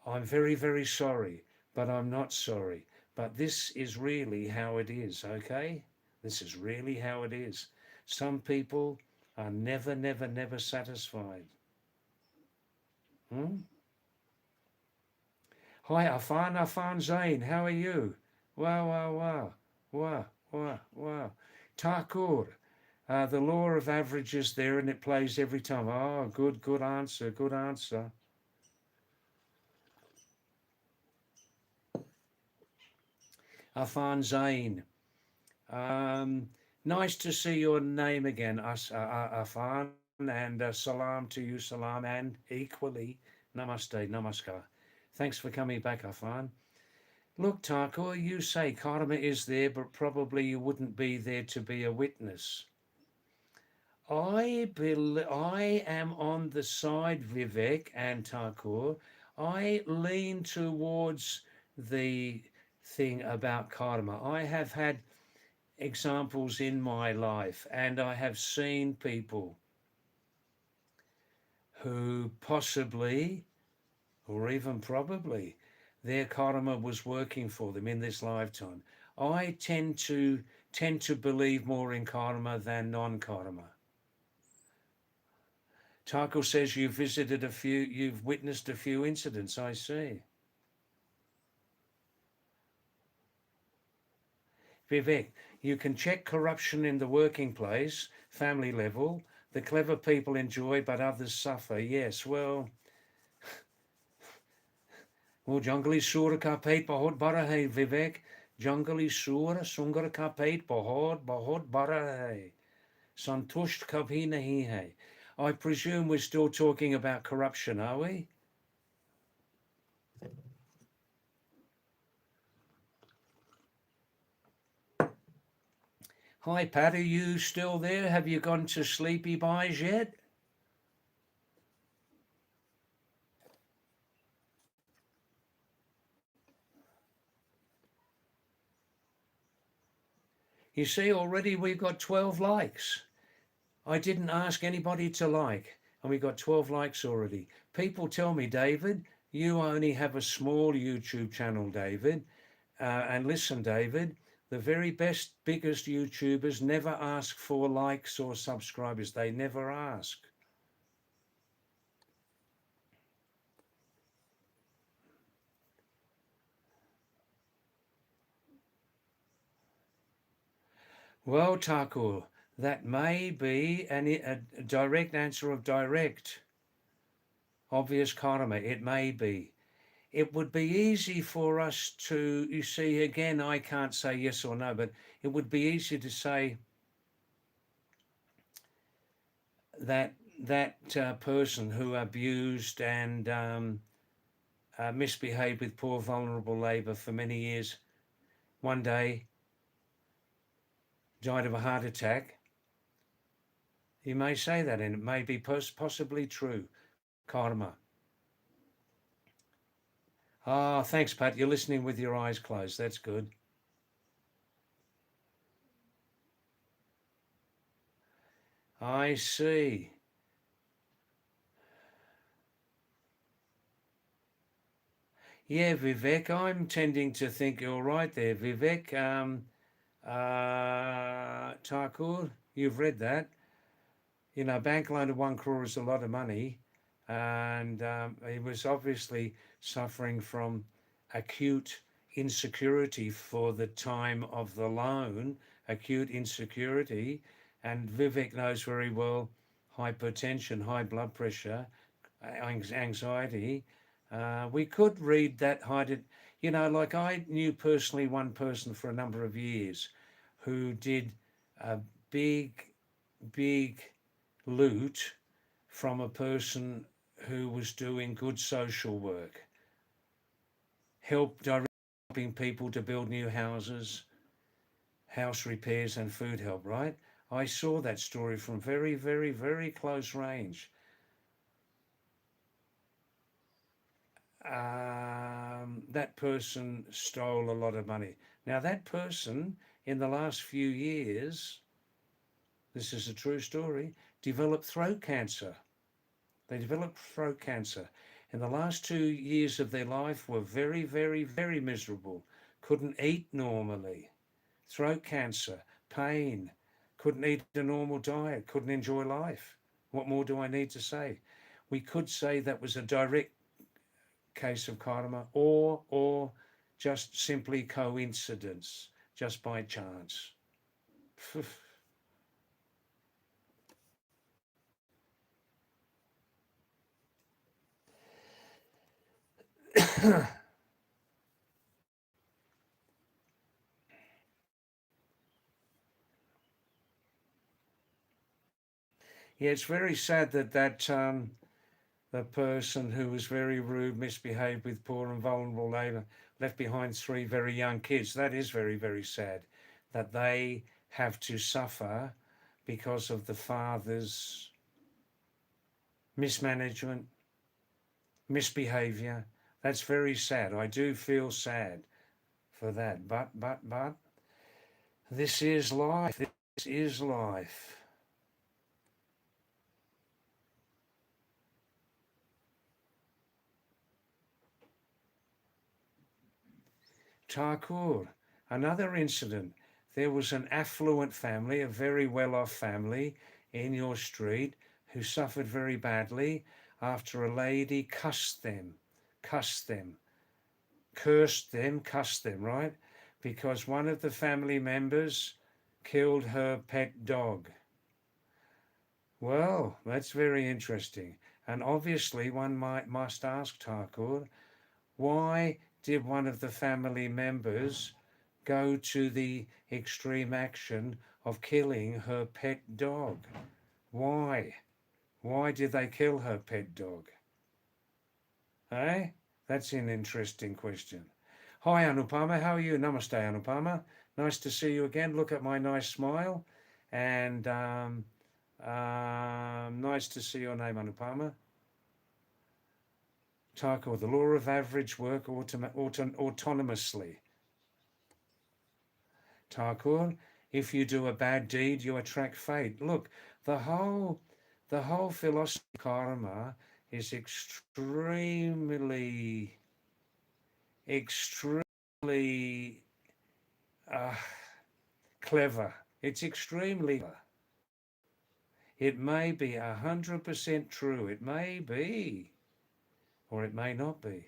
I'm very, very sorry, but I'm not sorry. But this is really how it is, okay? This is really how it is. Some people are never, never, never satisfied. Hmm? Hi, Afan Zain, how are you? Wow, wow, wow, wow, wow, wow. Takur, the law of averages there and it plays every time. Oh, good answer, good answer. Afan Zain, nice to see your name again, Afan, and salam to you, salam, and equally, namaste, namaskar. Thanks for coming back, Afan. Look, Takur, you say karma is there, but probably you wouldn't be there to be a witness. I am on the side, Vivek and Takur. I lean towards the thing about karma. I have had examples in my life, and I have seen people who possibly, or even probably, their karma was working for them in this lifetime. I tend to believe more in karma than non-karma. Taco says you've witnessed a few incidents, I see. Vivek, you can check corruption in the working place, family level. The clever people enjoy, but others suffer. Yes, well, जंगली सूर का पेट बहुत बड़ा है विवेक जंगली सूर सुंगर का पेट बहुत बहुत बड़ा है संतुष्ट कभी नहीं है I presume we're still talking about corruption, are we? Hi Pat, are you still there? Have you gone to sleepy buys yet? You see, already we've got 12 likes. I didn't ask anybody to like, and we got 12 likes already. People tell me, David, you only have a small YouTube channel, David. And listen, David, the very best, biggest YouTubers never ask for likes or subscribers. They never ask. Well, Takur, that may be a direct answer of direct, obvious karma. It may be. It would be easy for us to, you see, again, I can't say yes or no, but it would be easy to say that person who abused and misbehaved with poor, vulnerable labour for many years, one day died of a heart attack. You may say that, and it may be possibly true. Karma. Ah, thanks, Pat. You're listening with your eyes closed. That's good. I see. Yeah, Vivek, I'm tending to think you're right there. Vivek, Thakur, you've read that. You know, bank loan of 1 crore is a lot of money. And he was obviously suffering from acute insecurity for the time of the loan, acute insecurity. And Vivek knows very well hypertension, high blood pressure, anxiety. We could read that you know, like I knew personally one person for a number of years who did a big, big loot from a person who was doing good social work, helping people to build new houses, house repairs and food help, right? I saw that story from very, very, very close range. That person stole a lot of money. Now, that person in the last few years this is a true story, developed throat cancer. They developed throat cancer. And the last 2 years of their life were very, very, very miserable. Couldn't eat normally. Throat cancer, pain, couldn't eat a normal diet, couldn't enjoy life. What more do I need to say? We could say that was a direct case of karma, or just simply coincidence, just by chance. Yeah, it's very sad that the person who was very rude, misbehaved with poor and vulnerable neighbour, left behind 3 very young kids. That is very, very sad that they have to suffer because of the father's mismanagement, misbehaviour. That's very sad. I do feel sad for that. But, this is life. This is life. Thakur, another incident. There was an affluent family, a very well-off family in your street who suffered very badly after a lady cussed them, cursed them, right? Because one of the family members killed her pet dog. Well, that's very interesting. And obviously one must ask Thakur, why did one of the family members go to the extreme action of killing her pet dog? Why? Why did they kill her pet dog? Eh? That's an interesting question. Hi Anupama, how are you? Namaste Anupama. Nice to see you again. Look at my nice smile. And nice to see your name, Anupama. Thakur, the law of average work autonomously. Thakur, if you do a bad deed, you attract fate. Look, the whole philosophy of karma is extremely clever. It's extremely clever. It may be 100% true. It may be, or it may not be.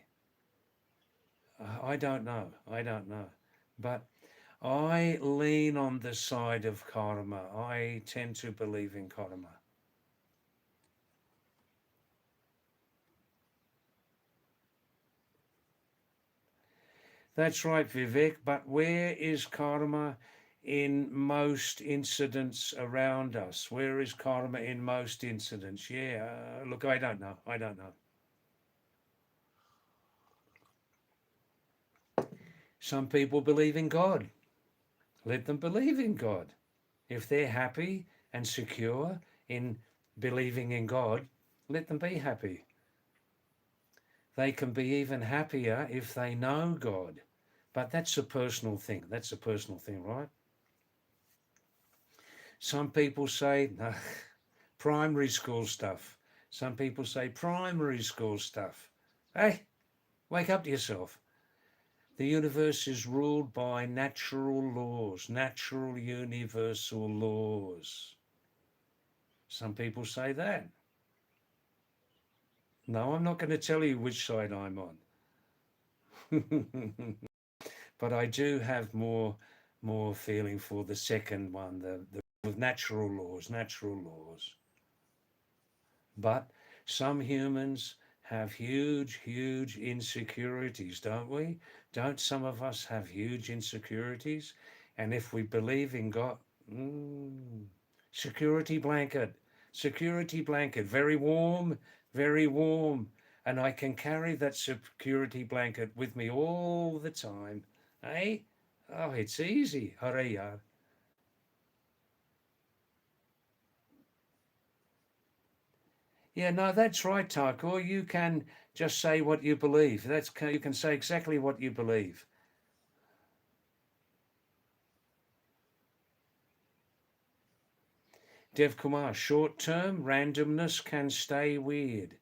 I don't know. But I lean on the side of karma. I tend to believe in karma. That's right, Vivek, but where is karma in most incidents around us? Where is karma in most incidents? Yeah, look, I don't know. Some people believe in God. Let them believe in God. If they're happy and secure in believing in God, let them be happy. They can be even happier if they know God. But that's a personal thing. Right? Some people say primary school stuff. Some people say primary school stuff. Hey, wake up to yourself. The universe is ruled by natural laws, natural universal laws. Some people say that. No, I'm not going to tell you which side I'm on. But I do have more feeling for the second one, the natural laws. But some humans have huge insecurities, don't we? Don't some of us have huge insecurities? And if we believe in God, security blanket, very warm, and I can carry that security blanket with me all the time. Eh? Oh, it's easy. Hurry. Yeah, no, that's right, Thakur. You can just say what you believe. You can say exactly what you believe. Dev Kumar, short-term randomness can stay weird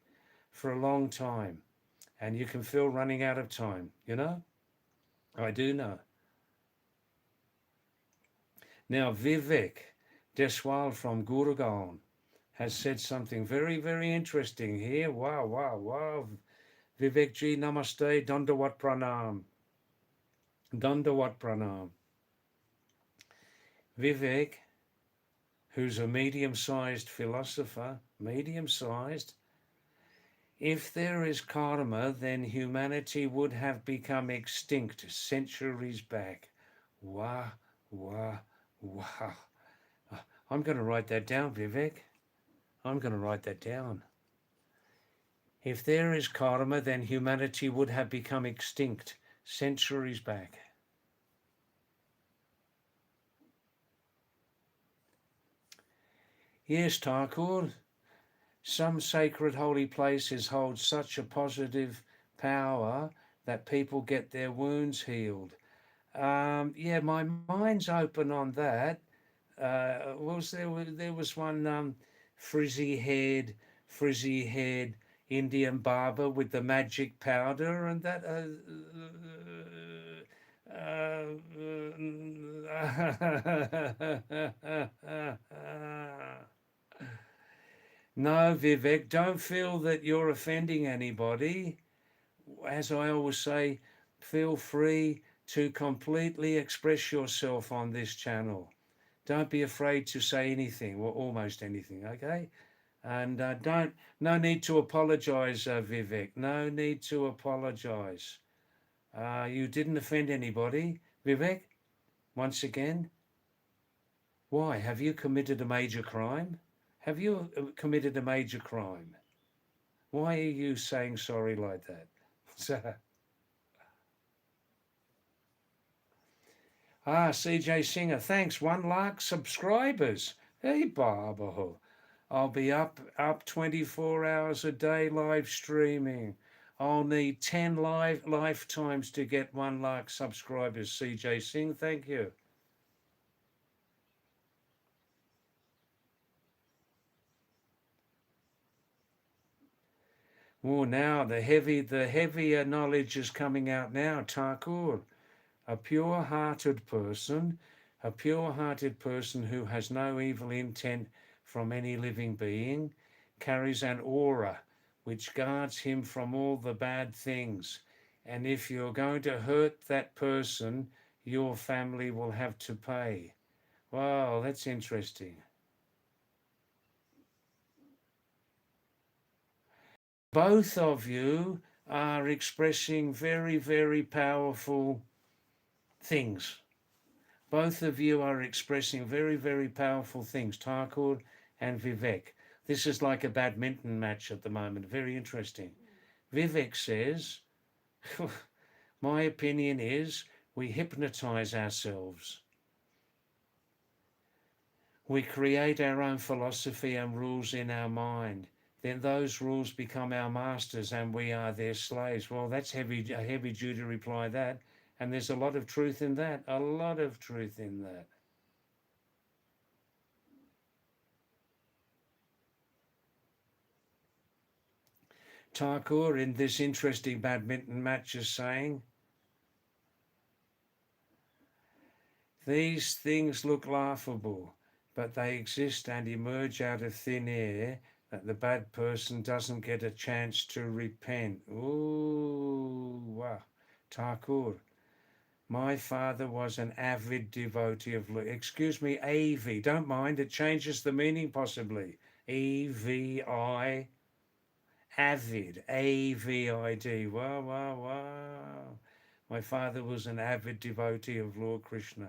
for a long time, and you can feel running out of time, you know? I do know. Now, Vivek Deswal from Gurgaon has said something very, very interesting here. Wow, wow, wow. Vivek ji, namaste, dandawat pranam. Dandawat pranam. Vivek, who's a medium-sized philosopher, medium-sized, if there is karma, then humanity would have become extinct centuries back. Wow, wow, wow. I'm going to write that down, Vivek. I'm going to write that down. If there is karma, then humanity would have become extinct centuries back. Yes, Thakur, some sacred holy places hold such a positive power that people get their wounds healed. Yeah, my mind's open on that. There was one frizzy haired Indian barber with the magic powder and that. No, Vivek, don't feel that you're offending anybody. As I always say, feel free to completely express yourself on this channel. Don't be afraid to say anything, or almost anything, okay? And no need to apologize, Vivek. No need to apologize. You didn't offend anybody. Vivek, once again, why? Have you committed a major crime? Have you committed a major crime? Why are you saying sorry like that? So, CJ Singer, thanks. 1 lakh subscribers. Hey, Baba. I'll be up 24 hours a day live streaming. I'll need 10 lifetimes to get 1 lakh subscribers. CJ Singh, thank you. Oh, now the heavier knowledge is coming out now. Thakur, a pure-hearted person, who has no evil intent from any living being, carries an aura which guards him from all the bad things. And if you're going to hurt that person, your family will have to pay. Wow, that's interesting. Both of you are expressing very, very powerful things. Both of you are expressing very, very powerful things, Thakur and Vivek. This is like a badminton match at the moment. Very interesting. Vivek says, my opinion is we hypnotize ourselves. We create our own philosophy and rules in our mind. Then those rules become our masters and we are their slaves. Well, that's a heavy duty reply, that. And there's a lot of truth in that. A lot of truth in that. Thakur, in this interesting badminton match, is saying, these things look laughable, but they exist and emerge out of thin air, that the bad person doesn't get a chance to repent. Ooh, wow. Thakur, my father was an avid devotee of, excuse me, AV, don't mind, it changes the meaning possibly. EVI, avid, AVID, wow, wow, wow. My father was an avid devotee of Lord Krishna.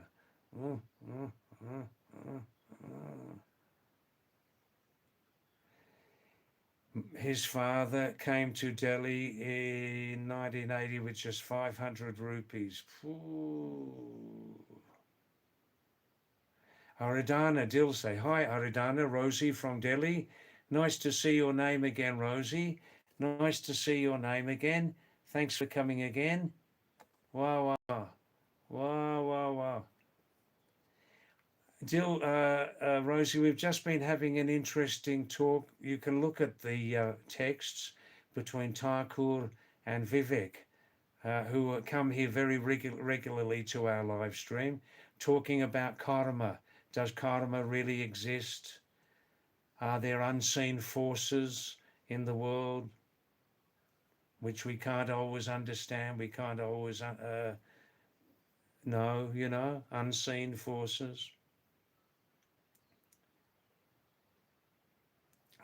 Oh, oh, oh, oh, oh. His father came to Delhi in 1980 with just 500 rupees. Ooh. Aridana Dilse. Hi, Aridana. Rosie from Delhi. Nice to see your name again, Rosie. Nice to see your name again. Thanks for coming again. Wow, wow. Wow, wow, wow. Rosie, we've just been having an interesting talk. You can look at the texts between Thakur and Vivek, who come here very regularly to our live stream, talking about karma. Does karma really exist? Are there unseen forces in the world which we can't always understand? We can't always know, unseen forces.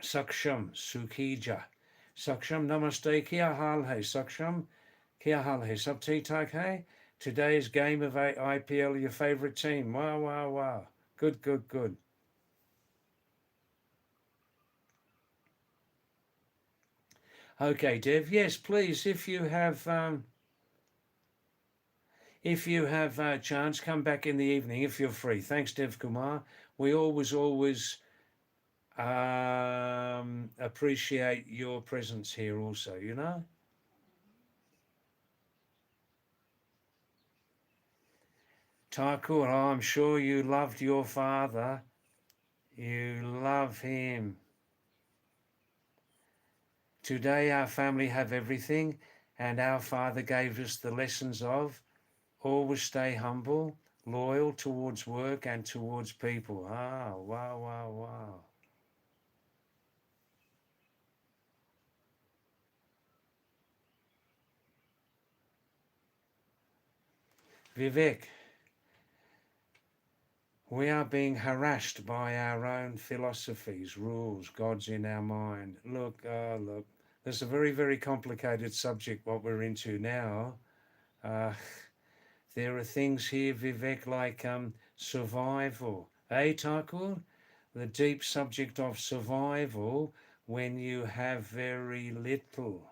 Saksham, Sukhija. Saksham, namaste, kya hal hai? Saksham, kya hal hai? Sab theek thak hai? Today's game of IPL, your favourite team. Wow, wow, wow. Good, good, good. Okay, Dev. Yes, please. If you have a chance, come back in the evening if you're free. Thanks, Dev Kumar. We always appreciate your presence here also, you know. Thakur, I'm sure you loved your father. You love him. Today our family have everything, and our father gave us the lessons of always stay humble, loyal towards work and towards people. Ah, wow, wow, wow. Vivek, we are being harassed by our own philosophies, rules, gods in our mind. Look, look, there's a very, very complicated subject what we're into now. There are things here, Vivek, like survival. Thakur? The deep subject of survival when you have very little.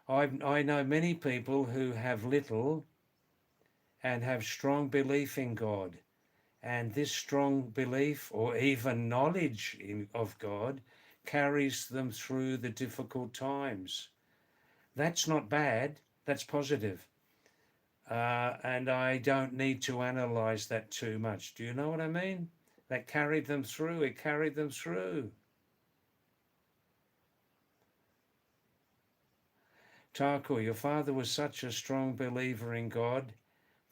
I know many people who have little and have strong belief in God. And this strong belief or even knowledge of God carries them through the difficult times. That's not bad, that's positive. And I don't need to analyze that too much. Do you know what I mean? That carried them through, it carried them through. Thakur, your father was such a strong believer in God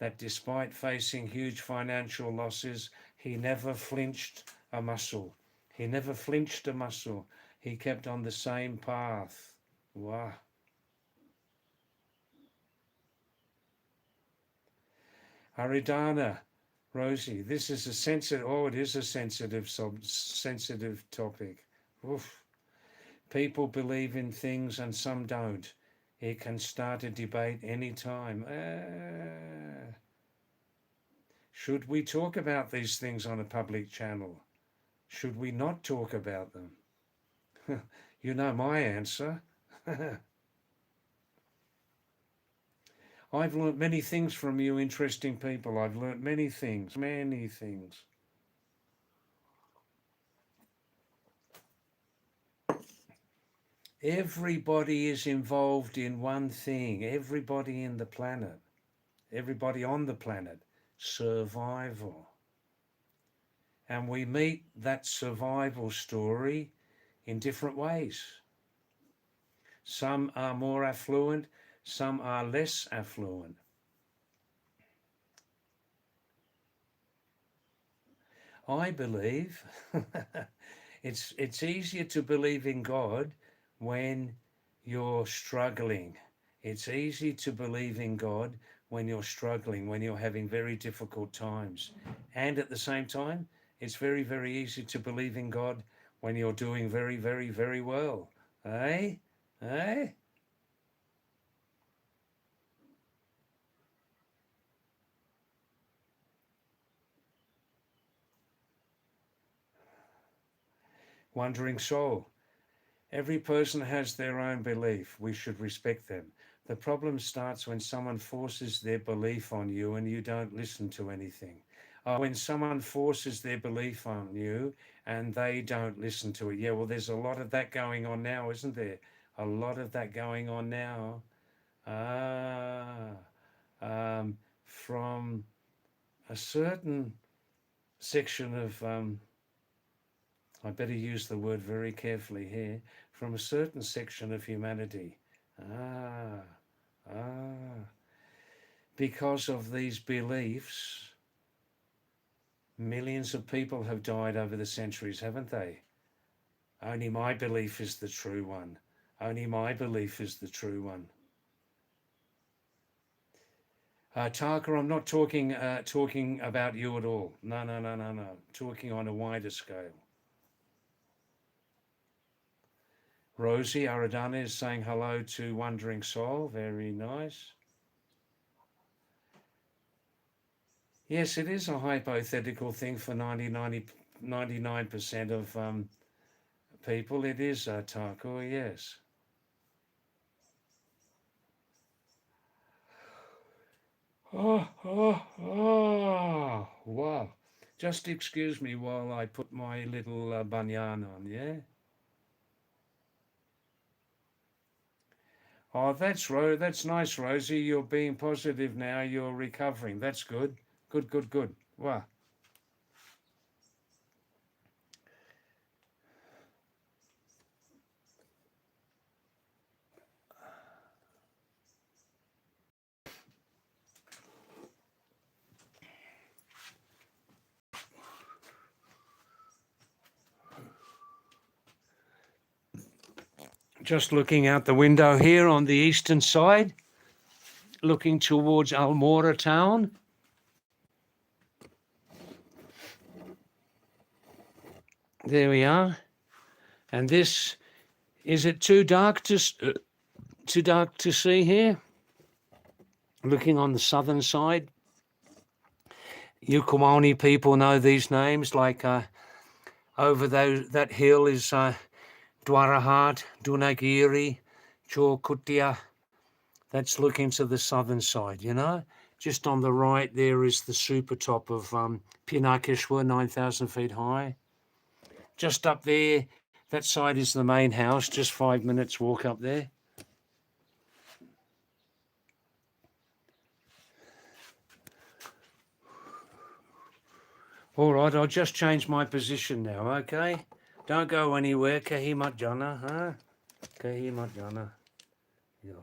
that despite facing huge financial losses, he never flinched a muscle. He never flinched a muscle. He kept on the same path. Wow. Haridana, Rosie, this is a sensitive, it is a sensitive topic. Oof. People believe in things and some don't. It can start a debate any time. Should we talk about these things on a public channel? Should we not talk about them? You know my answer. I've learnt many things from you interesting people. I've learnt many things, many things. Everybody is involved in one thing. Everybody in the planet. Everybody on the planet. Survival. And we meet that survival story in different ways. Some are more affluent, some are less affluent. I believe it's easier to believe in God when you're struggling. It's easy to believe in God when you're struggling, when you're having very difficult times. And at the same time, it's very, very easy to believe in God when you're doing very, very, very well. Eh? Eh? Wandering soul. Every person has their own belief. We should respect them. The problem starts when someone forces their belief on you and you don't listen to anything. When someone forces their belief on you and they don't listen to it. Yeah, well, there's a lot of that going on now, isn't there? A lot of that going on now. From a certain section of, I better use the word very carefully here, from a certain section of humanity. Because of these beliefs, millions of people have died over the centuries, haven't they? Only my belief is the true one. Only my belief is the true one. Taka, I'm not talking about you at all. No. Talking on a wider scale. Rosie Aradana is saying hello to Wandering Soul. Very nice. Yes, it is a hypothetical thing for 99% of people. It is, Taku, yes. Wow. Just excuse me while I put my little banyan on, yeah? Oh, that's nice, Rosie. You're being positive now. You're recovering. That's good. Good. Wow. Just looking out the window here on the eastern side, looking towards Almora town. There we are. And this, is it too dark to see here? Looking on the southern side. You Kumani people know these names, like over that hill is Dwarahat, Dunagiri, Chorkutia. That's looking to the southern side, you know. Just on the right there is the super top of Pinakeshwar, 9,000 feet high. Just up there, that side is the main house, just 5 minutes walk up there. All right, I'll just change my position now, okay? Don't go anywhere, Kahimat Jana, huh? Kahimat Jana. Yeah.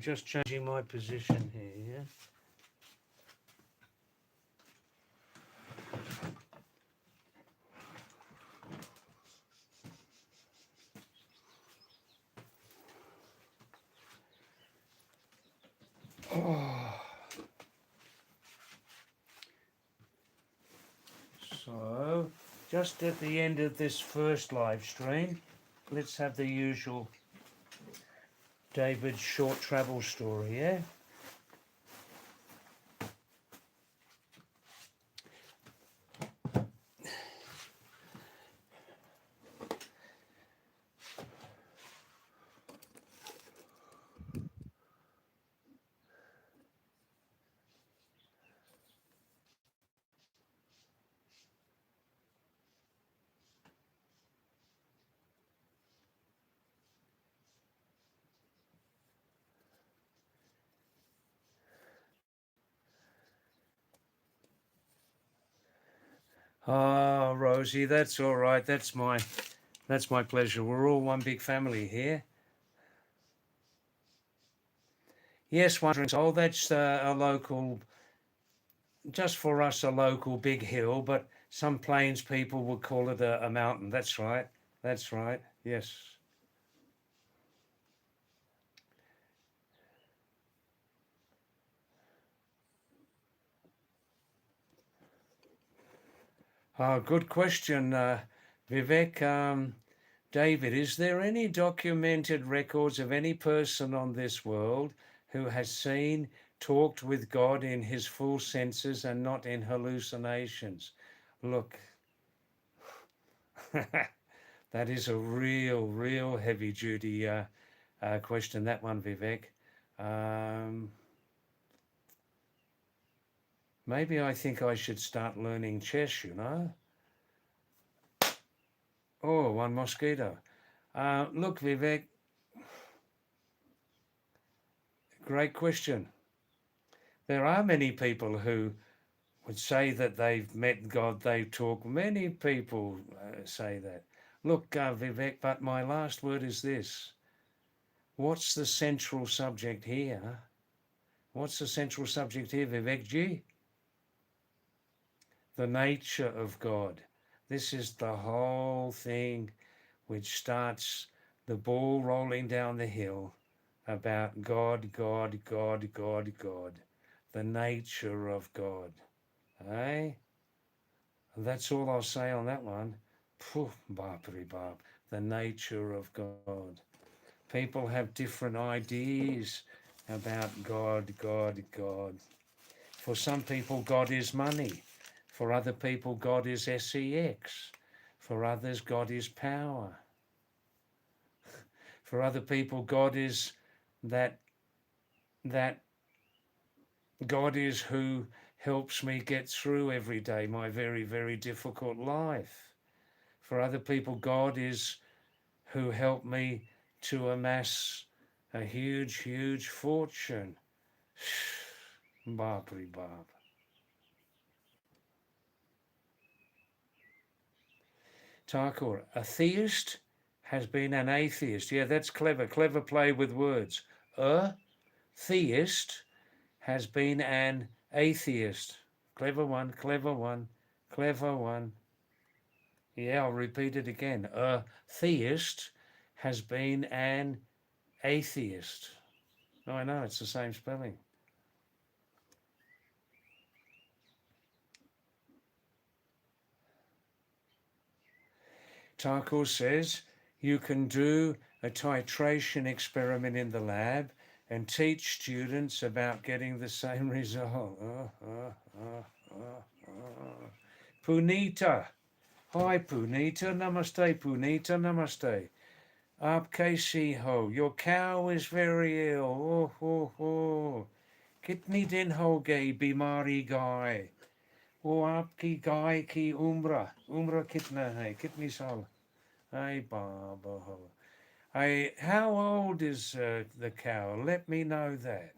Just changing my position here, yeah? So, just at the end of this first live stream, let's have the usual David short travel story, yeah? Ah, Rosie, that's all right. That's my pleasure. We're all one big family here. Yes, Wandering Soul, that's a local, just for us, a local big hill, but some plains people would call it a mountain. That's right. That's right. Yes. Good question, Vivek. David, is there any documented records of any person on this world who has seen talked with God in his full senses and not in hallucinations. Look, that is a real heavy duty question, that one, Vivek. Maybe I think I should start learning chess, you know. Oh, one mosquito. Look, Vivek, great question. There are many people who would say that they've met God, they talk. Many people say that. Look, Vivek, but my last word is this. What's the central subject here? What's the central subject here, Vivek Ji? The nature of God. This is the whole thing which starts the ball rolling down the hill about God, God, God, God, God. The nature of God. Eh? That's all I'll say on that one. Phew, barbary barb. The nature of God. People have different ideas about God, God, God. For some people, God is money. For other people, God is sex. For others, God is power. For other people, God is that God is who helps me get through every day, my very difficult life. For other people, God is who helped me to amass a huge fortune. Barbary barb. Thakur, a theist has been an atheist. Yeah, that's clever. Clever play with words. A theist has been an atheist. Clever one, clever one, clever one. Yeah, I'll repeat it again. A theist has been an atheist. No, I know, it's the same spelling. Thakur says you can do a titration experiment in the lab and teach students about getting the same result. Punita. Hi, Punita. Namaste, Punita. Namaste. Aap kaisi ho? Your cow is very ill. Oh. Kitni din ho gayi bimari guy? वो आपकी गाय की उम्र कितना है कितनी साल Ay Baba ho. How old is the cow? Let me know that.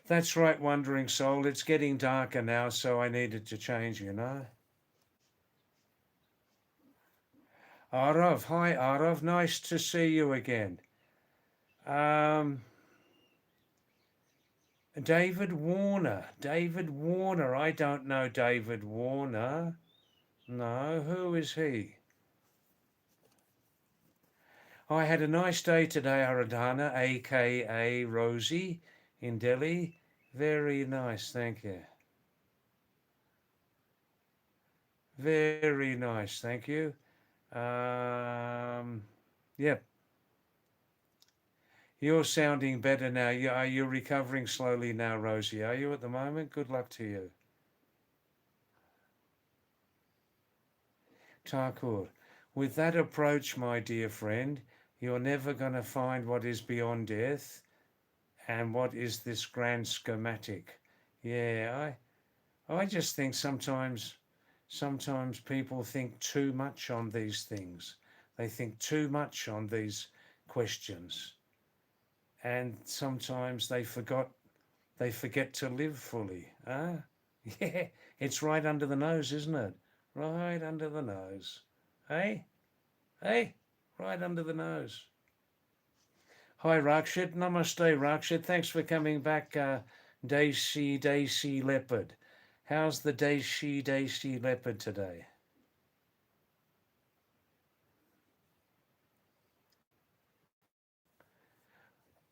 That's right, wandering soul. It's getting darker now, so I needed to change, you know. Arav, hi Arav, nice to see you again. David Warner, I don't know David Warner. No, who is he? I had a nice day today, Aradhana, aka Rosie, in Delhi. Very nice, thank you. Very nice, thank you. Yep. You're sounding better now. Are you recovering slowly now, Rosie? Are you at the moment? Good luck to you. Thakur, with that approach, my dear friend, you're never going to find what is beyond death and what is this grand schematic. Yeah, I just think sometimes people think too much on these things. They think too much on these questions. And sometimes they forget to live fully. Huh? Yeah, it's right under the nose, isn't it? Right under the nose. Hey? Hey? Right under the nose. Hi, Rakshit. Namaste, Rakshit. Thanks for coming back, Daisy Leopard. How's the Daisy Leopard today?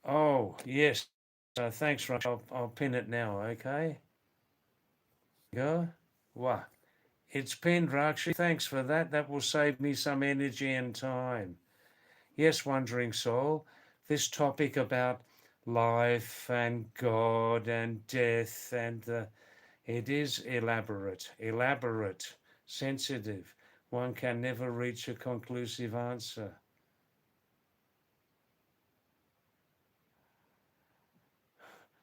Oh, yes. Thanks, Rakshit. I'll pin it now, okay? Go. What? It's pinned, Rakshit. Thanks for that. That will save me some energy and time. Yes, wandering soul, this topic about life and God and death and it is elaborate, sensitive. One can never reach a conclusive answer.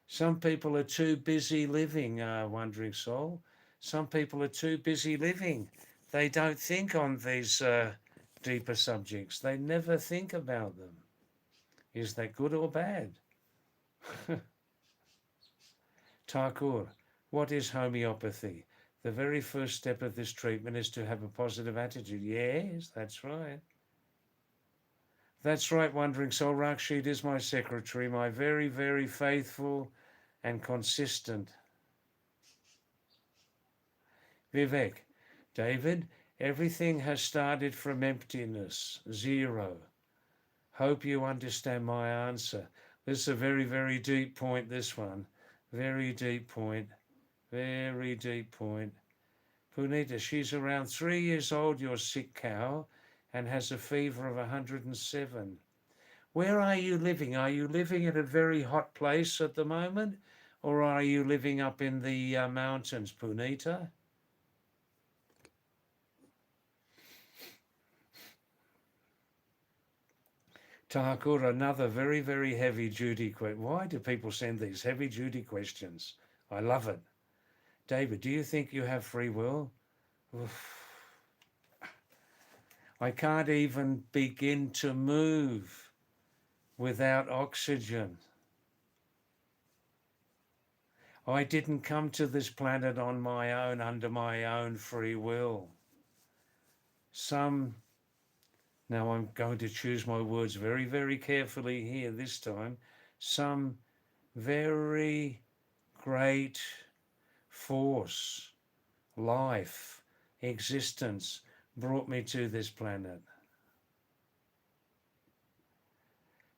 Some people are too busy living, wandering soul. Some people are too busy living. They don't think on these deeper subjects. They never think about them. Is that good or bad? Thakur, what is homeopathy? The very first step of this treatment is to have a positive attitude. Yes, that's right. That's right, wandering soul. Rakshit is my secretary, my very, very faithful and consistent. Vivek, David, everything has started from emptiness, zero. Hope you understand my answer. This is a very, very deep point, this one. Very deep point. Very deep point. Punita, she's around 3 years old, your sick cow, and has a fever of 107. Where are you living? Are you living at a very hot place at the moment? Or are you living up in the mountains, Punita? Thakur, another very, very heavy duty question. Why do people send these heavy duty questions? I love it. David, do you think you have free will? Oof. I can't even begin to move without oxygen. I didn't come to this planet on my own, under my own free will. Now I'm going to choose my words very, very carefully here this time. Some very great force, life, existence brought me to this planet.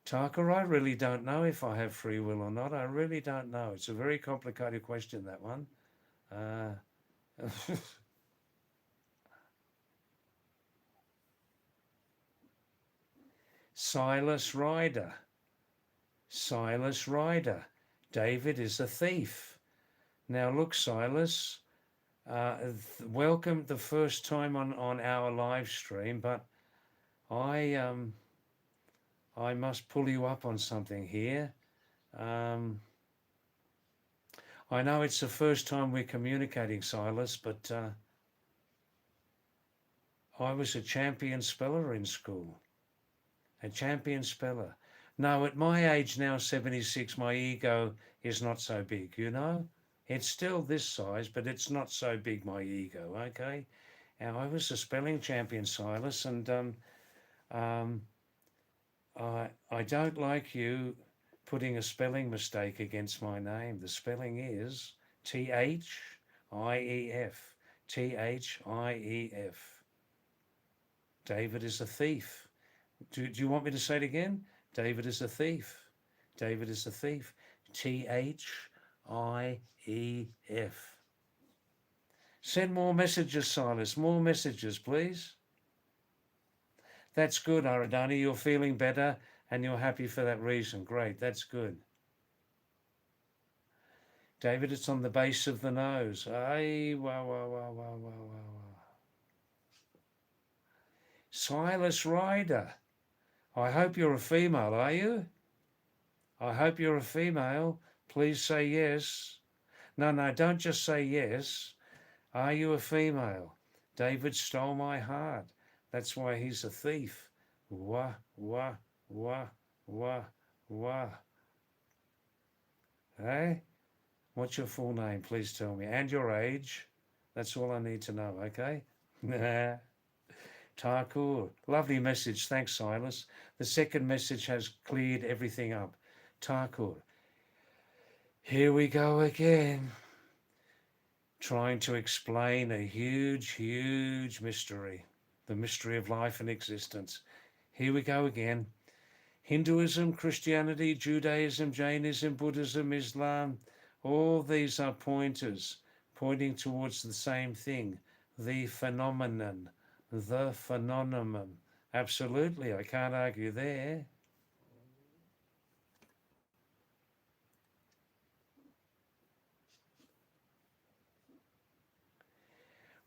Thakur, I really don't know if I have free will or not. I really don't know. It's a very complicated question, that one. Silas Ryder. Silas Ryder. David is a thief. Now look, Silas, welcome the first time on our live stream, but I must pull you up on something here. I know it's the first time we're communicating, Silas, but I was a champion speller in school. A champion speller. No, at my age now, 76, my ego is not so big, you know? It's still this size, but it's not so big, my ego, okay? And I was a spelling champion, Silas, and I don't like you putting a spelling mistake against my name. The spelling is Thief. Thief. David is a thief. Do you want me to say it again? David is a thief. David is a thief. Thief. Send more messages, Silas. More messages, please. That's good, Aradani. You're feeling better and you're happy for that reason. Great, that's good. David, it's on the base of the nose. Ay, wow. Silas Ryder. I hope you're a female, are you? I hope you're a female. Please say yes. No, don't just say yes. Are you a female? David stole my heart. That's why he's a thief. Wah. Hey? What's your full name? Please tell me. And your age. That's all I need to know, okay? Thakur. Lovely message. Thanks, Silas. The second message has cleared everything up. Thakur. Here we go again. Trying to explain a huge mystery. The mystery of life and existence. Here we go again. Hinduism, Christianity, Judaism, Jainism, Buddhism, Islam, all these are pointers pointing towards the same thing, the phenomenon, Absolutely, I can't argue there.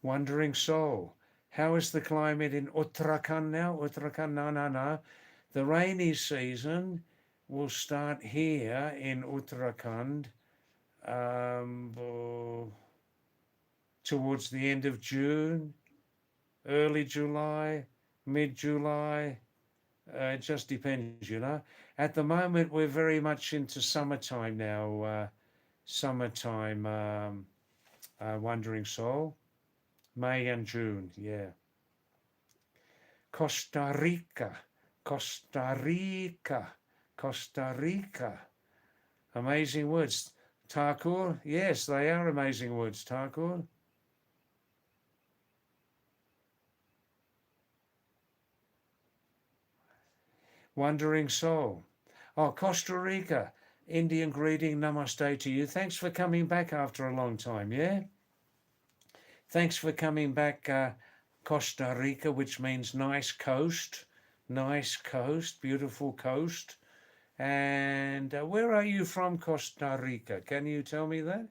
Wandering Soul, how is the climate in Uttarakhand now? Uttarakhand, no, no, no. The rainy season will start here in Uttarakhand towards the end of June, early July, mid July. It just depends, you know. At the moment, we're very much into summertime now. Summertime, Wandering Soul, May and June, yeah. Costa Rica, Costa Rica, Costa Rica. Amazing words. Thakur, yes, they are amazing words, Thakur. Wandering Soul. Oh, Costa Rica. Indian greeting, namaste to you. Thanks for coming back after a long time, yeah? Thanks for coming back, Costa Rica, which means nice coast, beautiful coast. And where are you from, Costa Rica? Can you tell me that?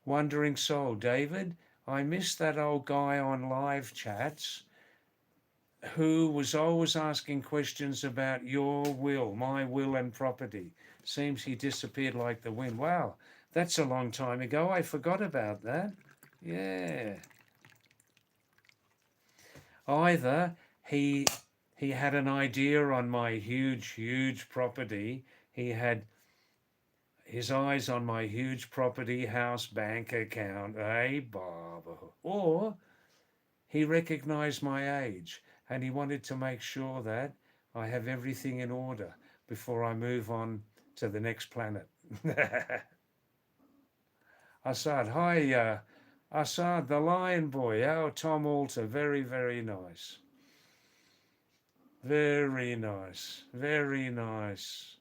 Wandering Soul, David. I miss that old guy on live chats who was always asking questions about your will, my will and property. Seems he disappeared like the wind. Wow, that's a long time ago. I forgot about that. Yeah. Either he he had an idea on my huge property. He had his eyes on my huge property, house, bank account, Bob. Or he recognized my age and he wanted to make sure that I have everything in order before I move on to the next planet. Assad, hi, Assad, the lion boy. Oh, Tom Alter, very nice. Very nice, very nice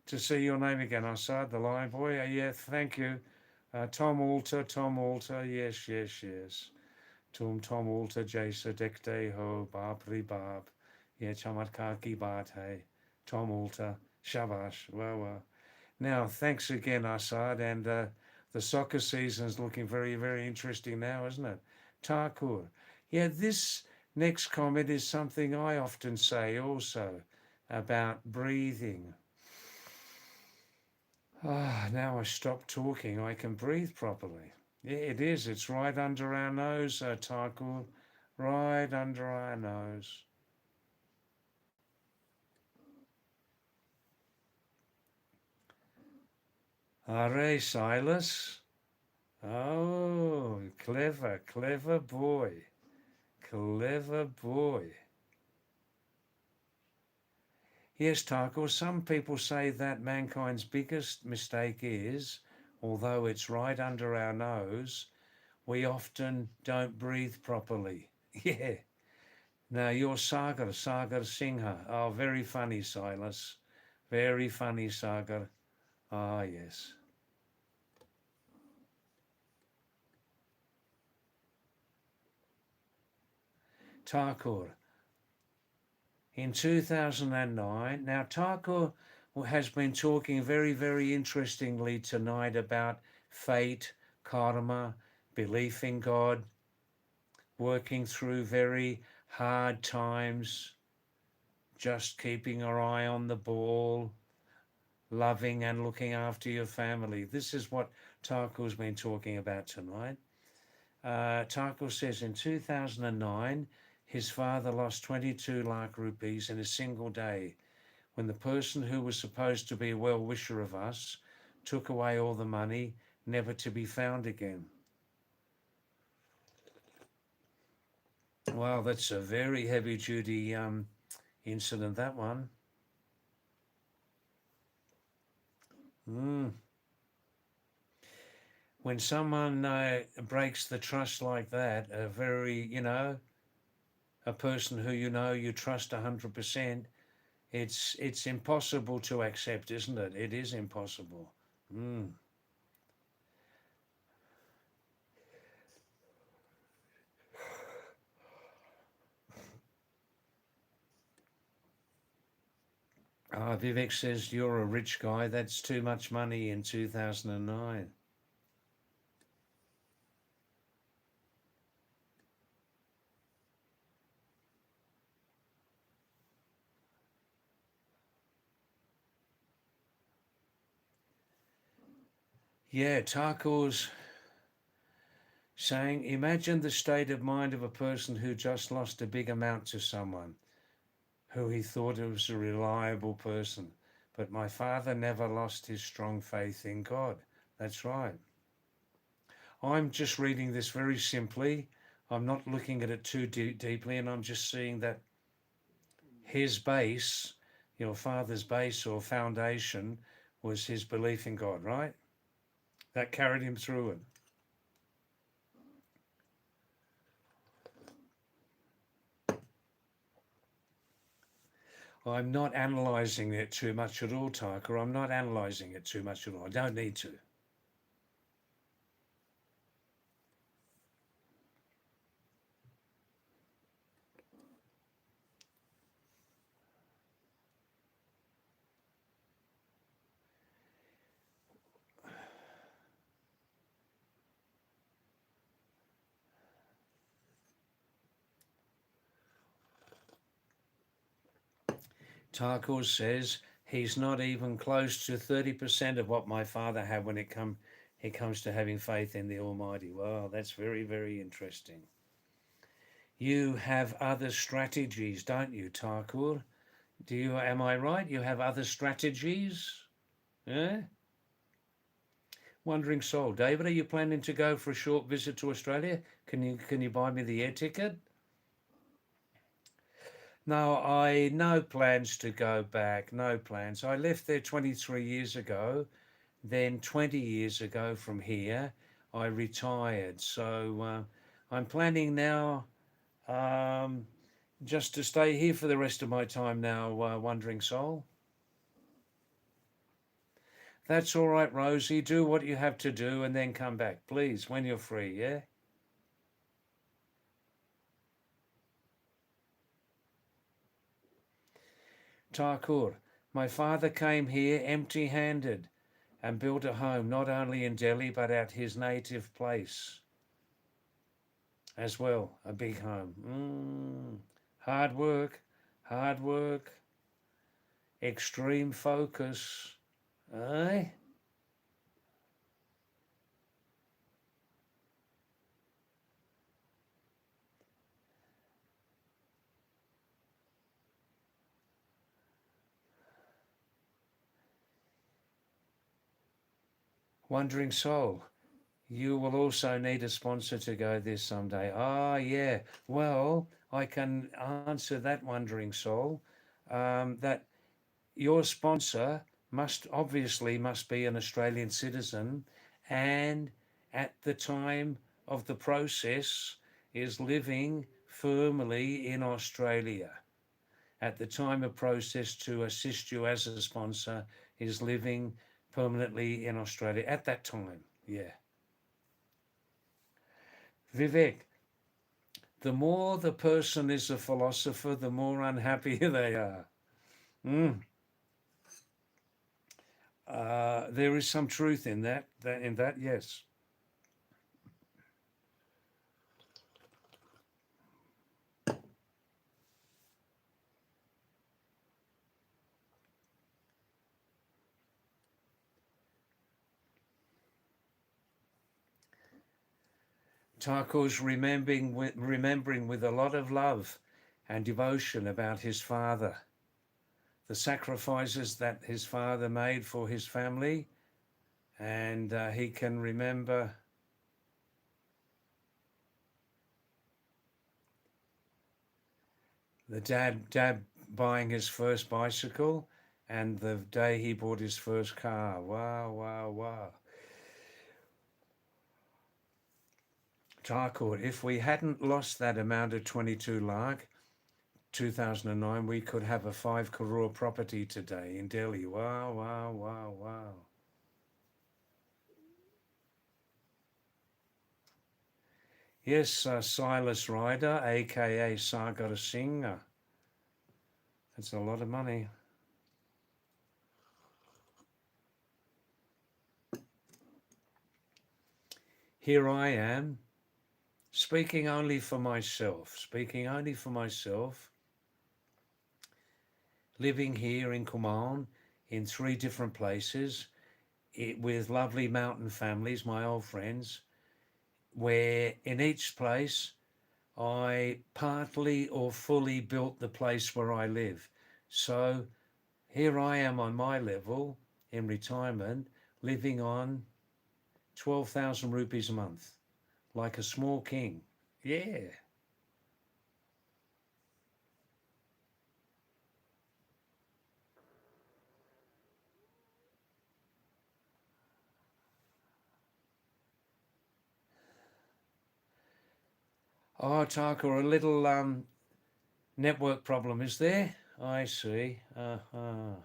to see your name again, Assad, the lion boy. Yeah, thank you. Tom Alter, yes. Tom Alter, Jaisa Dekte Ho, Babri Bab. Yeah, Chamatkar ki baat hai. Tom Alter, Shabash. Well. Now, thanks again, Assad. And the soccer season is looking very interesting now, isn't it? Thakur. Yeah, this next comment is something I often say also about breathing. Now I stop talking, I can breathe properly. Yeah, it is. It's right under our nose, Thakur. Right under our nose. Are, Silas? Oh, clever boy. Clever boy. Yes, Taco, some people say that mankind's biggest mistake is, although it's right under our nose, we often don't breathe properly. Yeah. Now, you're Sagar Singha. Oh, very funny, Silas. Very funny, Sagar. Ah, yes. Thakur. In 2009, now Thakur has been talking very interestingly tonight about fate, karma, belief in God, working through very hard times, just keeping your eye on the ball, loving and looking after your family. This is what Thakur's been talking about tonight. Thakur says in 2009, his father lost 22 lakh rupees in a single day when the person who was supposed to be a well-wisher of us took away all the money, never to be found again. Wow, that's a very heavy-duty incident, that one. When someone breaks the trust like that, a person who you trust 100%, it's impossible to accept, isn't it? It is impossible. Vivek says, you're a rich guy. That's too much money in 2009. Yeah, Tarkor's saying, imagine the state of mind of a person who just lost a big amount to someone who he thought was a reliable person. But my father never lost his strong faith in God. That's right. I'm just reading this very simply. I'm not looking at it too deeply, and I'm just seeing that his base, your father's base or foundation, was his belief in God, right? That carried him through it. I'm not analysing it too much at all, Tyker. I'm not analysing it too much at all. I don't need to. Tarkor says he's not even close to 30% of what my father had when it comes to having faith in the Almighty. Wow, that's very, very interesting. You have other strategies, don't you, Tarkur? Am I right? You have other strategies? Yeah? Wandering Soul. David, are you planning to go for a short visit to Australia? Can you buy me the air ticket? No, I no plans to go back. No plans. I left there 23 years ago. Then 20 years ago from here, I retired. So I'm planning now just to stay here for the rest of my time now, Wandering Soul. That's all right, Rosie. Do what you have to do and then come back, please, when you're free, yeah? Thakur, my father came here empty-handed and built a home not only in Delhi but at his native place as well, a big home. Hard work, extreme focus. Aye? Wandering Soul, you will also need a sponsor to go this someday. Ah, yeah. Well, I can answer that, Wandering Soul. That your sponsor must be an Australian citizen, and at the time of the process is living firmly in Australia. At the time of process to assist you as a sponsor is living permanently in Australia at that time. Yeah. Vivek, the more the person is a philosopher, the more unhappy they are. Mm. There is some truth in that. Yes. Tarko's remembering with a lot of love and devotion about his father, the sacrifices that his father made for his family, and he can remember the dad buying his first bicycle and the day he bought his first car. Wow, wow, wow. Tarkor, if we hadn't lost that amount of 22 lakh, 2009, we could have a 5 crore property today in Delhi. Wow, wow, wow, wow. Yes, Silas Ryder, aka Sagar Singh. That's a lot of money. Here I am, speaking only for myself, living here in Kumaon in 3 different places with lovely mountain families, my old friends, where in each place I partly or fully built the place where I live. So here I am on my level in retirement, living on 12,000 rupees a month, like a small king. Yeah. Oh, Taka, a little network problem, is there? I see. Uh-huh.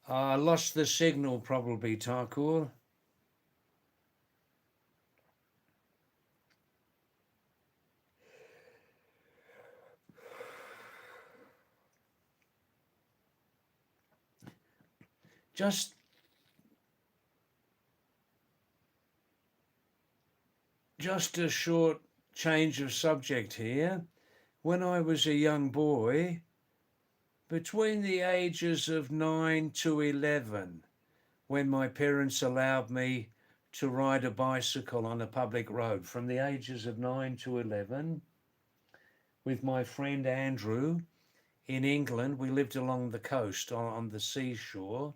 I lost the signal probably, Takur. Just just a short change of subject here. When I was a young boy, between the ages of 9 to 11, when my parents allowed me to ride a bicycle on a public road, from the ages of 9 to 11, with my friend Andrew in England, we lived along the coast on the seashore.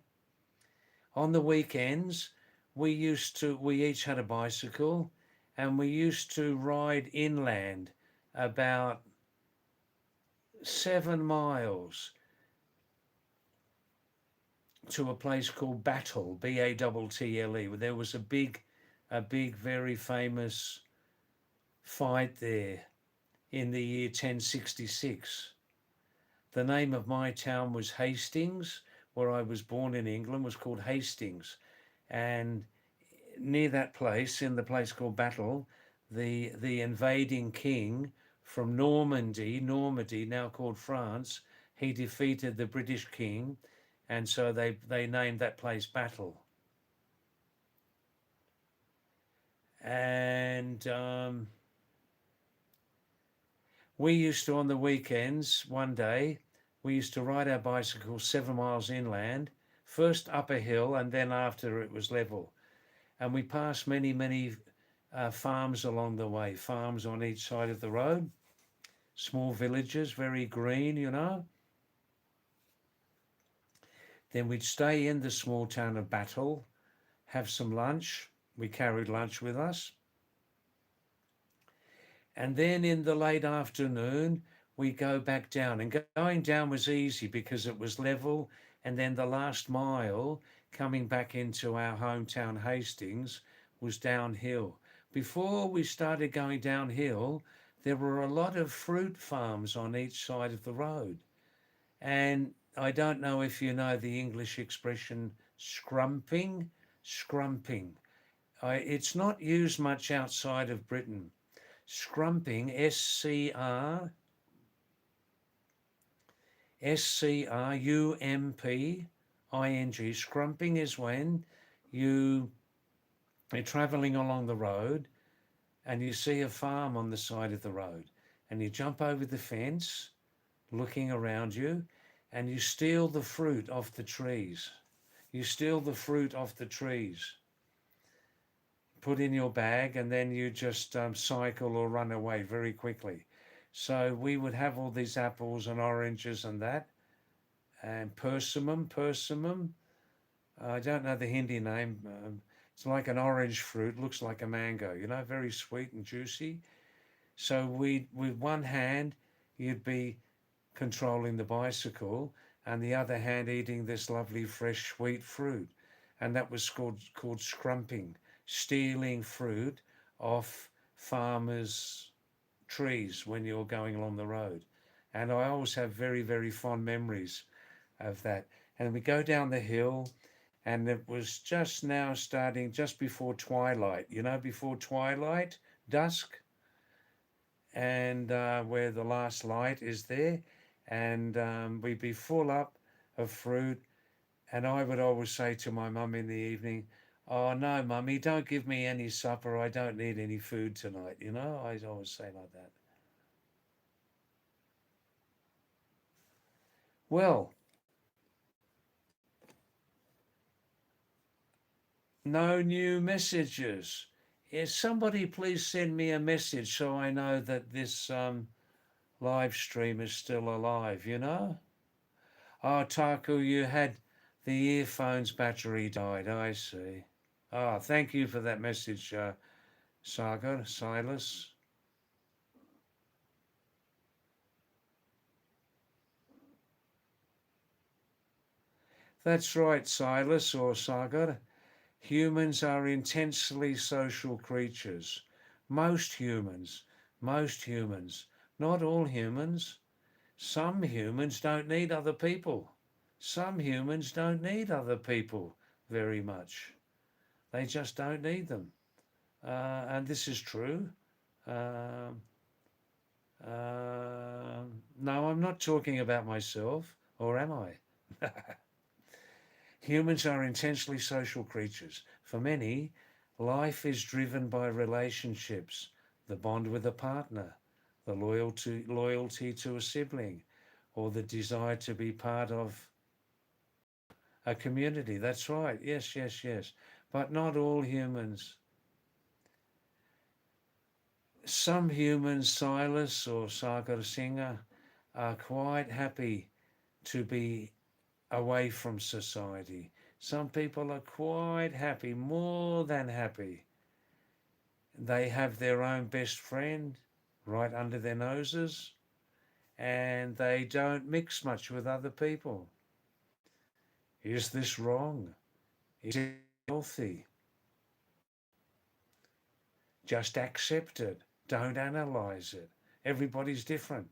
On the weekends, we each had a bicycle and we used to ride inland about 7 miles to a place called Battle, Battle. There was a big, very famous fight there in the year 1066. The name of my town was Hastings, where I was born in England, was called Hastings. And near that place, in the place called Battle, the invading king from Normandy, now called France, he defeated the British king, and so they named that place Battle. And we used to, on the weekends, one day, we used to ride our bicycles 7 miles inland, first up a hill, and then after it was level. And we passed many farms along the way, farms on each side of the road, small villages, very green, you know. Then we'd stay in the small town of Battle, have some lunch. We carried lunch with us. And then in the late afternoon, we go back down. And going down was easy because it was level. And then the last mile coming back into our hometown, Hastings, was downhill. Before we started going downhill, there were a lot of fruit farms on each side of the road. And I don't know if you know the English expression scrumping. Scrumping. It's not used much outside of Britain. Scrumping, Scrumping. Scrumping is when you're traveling along the road and you see a farm on the side of the road and you jump over the fence looking around you and you steal the fruit off the trees. You steal the fruit off the trees, put in your bag, and then you just cycle or run away very quickly. So we would have all these apples and oranges and that, and persimmon. I don't know the Hindi name. It's like an orange fruit, looks like a mango, you know, very sweet and juicy. So with one hand, you'd be controlling the bicycle, and the other hand eating this lovely fresh sweet fruit. And that was called scrumping, stealing fruit off farmers' trees when you're going along the road. And I always have very, very fond memories of that. And we go down the hill, and it was just now starting, just before twilight, before twilight, dusk, and where the last light is there. And we'd be full up of fruit. And I would always say to my mum in the evening, "Oh, no, mummy, don't give me any supper. I don't need any food tonight." I'd always say like that. Well, no new messages. Is somebody please send me a message so I know that this live stream is still alive? Oh, Taku, you had the earphones battery died. I see. Ah, thank you for that message, Sagar, Silas. That's right, Silas or Sagar. Humans are intensely social creatures. Most humans, most humans, not all humans. Some humans don't need other people. Some humans don't need other people very much. They just don't need them. And this is true. Um, no, I'm not talking about myself, or am I? Humans are intensely social creatures. For many, life is driven by relationships, the bond with a partner, the loyalty to a sibling, or the desire to be part of a community. That's right. Yes, yes, yes. But not all humans. Some humans, Silas or Sagar Singer, are quite happy to be away from society. Some people are quite happy, more than happy. They have their own best friend right under their noses, and they don't mix much with other people. Is this wrong? Is it healthy? Just accept it. Don't analyze it. Everybody's different.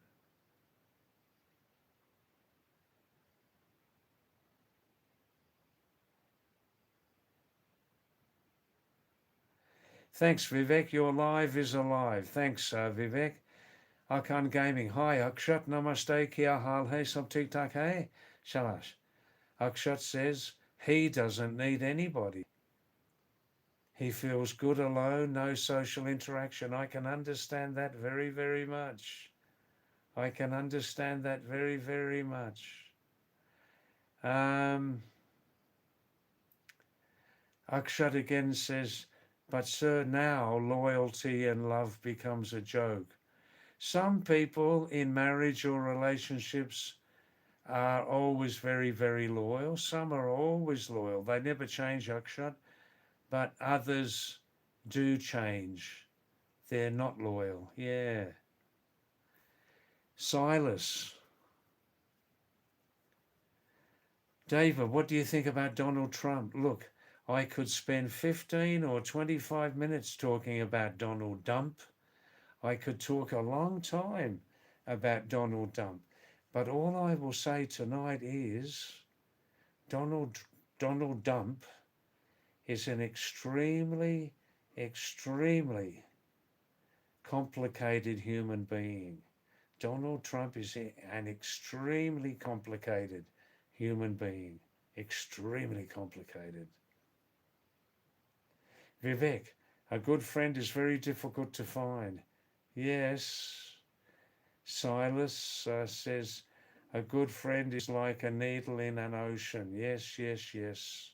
Thanks, Vivek. Your live is alive. Thanks, Vivek. Akan Gaming. Hi, Akshat. Namaste. Kia hal hai? Sab theek thak hai? Shalash. Akshat says he doesn't need anybody. He feels good alone, no social interaction. I can understand that very, very much. I can understand that very, very much. Um, Akshat again says, but sir, now loyalty and love becomes a joke. Some people in marriage or relationships are always very, very loyal. Some are always loyal. They never change, Akshat, but others do change. They're not loyal. Yeah. Silas. David, what do you think about Donald Trump? Look, I could spend 15 or 25 minutes talking about Donald Dump. I could talk a long time about Donald Dump. But all I will say tonight is Donald Donald Dump is an extremely, extremely complicated human being. Donald Trump is an extremely complicated human being. Extremely complicated. Vivek, a good friend is very difficult to find. Yes. Silas says, a good friend is like a needle in an ocean. Yes, yes, yes.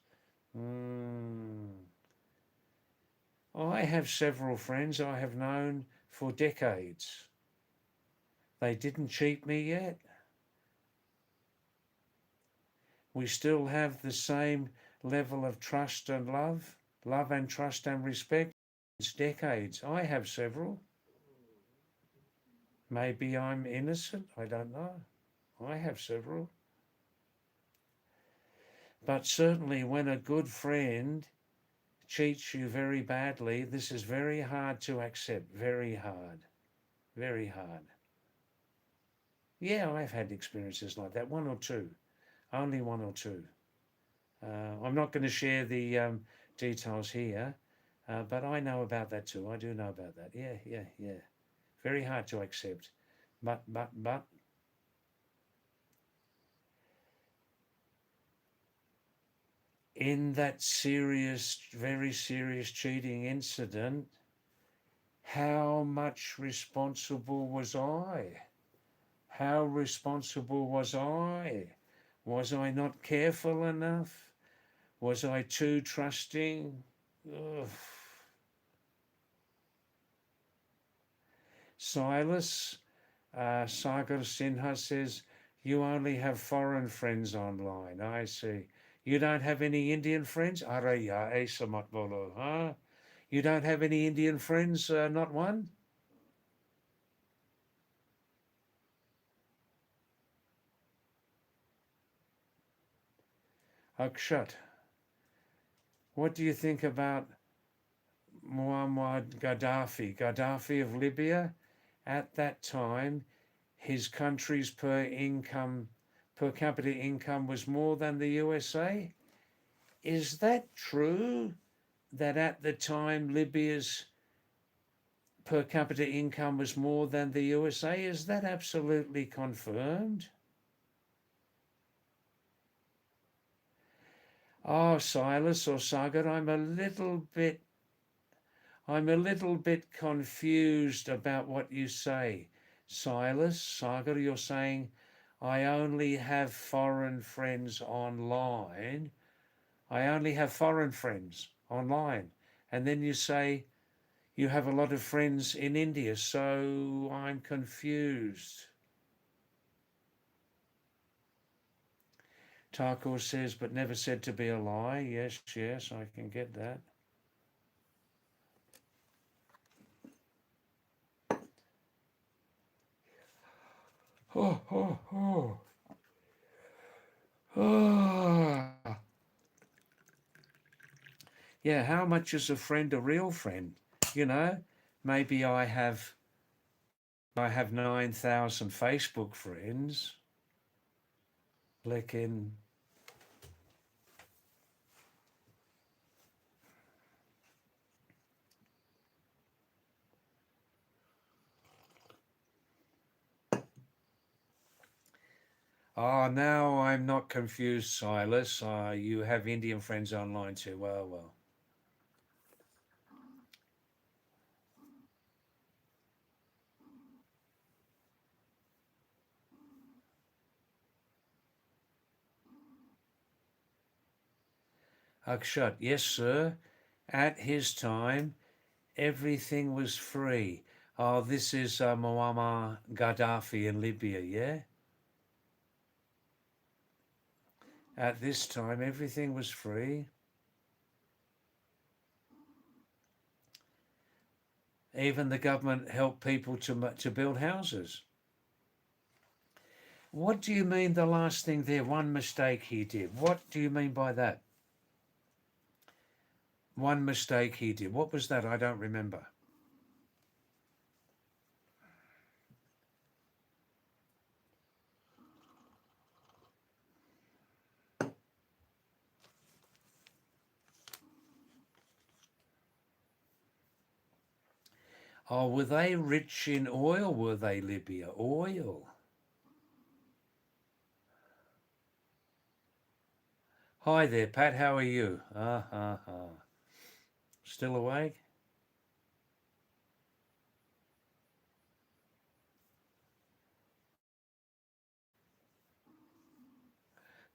I have several friends I have known for decades. They didn't cheat me yet. We still have the same level of trust and love and trust and respect. It's decades. I have several. Maybe I'm innocent. I don't know. I have several. But certainly when a good friend cheats you very badly, this is very hard to accept. Very hard. Very hard. Yeah, I've had experiences like that. One or two. Only one or two. I'm not going to share the details here, but I know about that too. I do know about that. Yeah, yeah, yeah. Very hard to accept. But, in that serious, very serious cheating incident, how much responsible was I? How responsible was I? Was I not careful enough? Was I too trusting? Ugh. Silas, Sagar Sinha says, you only have foreign friends online. I see. You don't have any Indian friends? Araya, Asa Matbolo, huh? You don't have any Indian friends, not one? Akshat, what do you think about Muammar Gaddafi? Gaddafi of Libya? At that time, his country's per capita income was more than the USA. Is that true? That at the time Libya's per capita income was more than the USA? Is that absolutely confirmed? Oh, Silas or Sagar, I'm a little bit confused about what you say. Silas, Sagar, you're saying I only have foreign friends online. I only have foreign friends online. And then you say you have a lot of friends in India, so I'm confused. Thakur says, but never said to be a lie. Yes, yes, I can get that. Oh, oh, oh. Ah. Yeah, how much is a friend a real friend? You know, maybe I have 9,000 Facebook friends. Lekin. Oh, now I'm not confused, Silas. You have Indian friends online too. Well, well. Akshat, yes, sir. At his time, everything was free. Oh, this is Muammar Gaddafi in Libya, yeah? At this time, everything was free. Even the government helped people to build houses. What do you mean the last thing there? One mistake he did. What do you mean by that? One mistake he did. What was that? I don't remember. Oh, were they rich in oil? Were they Libya? Oil. Hi there, Pat. How are you? Still awake?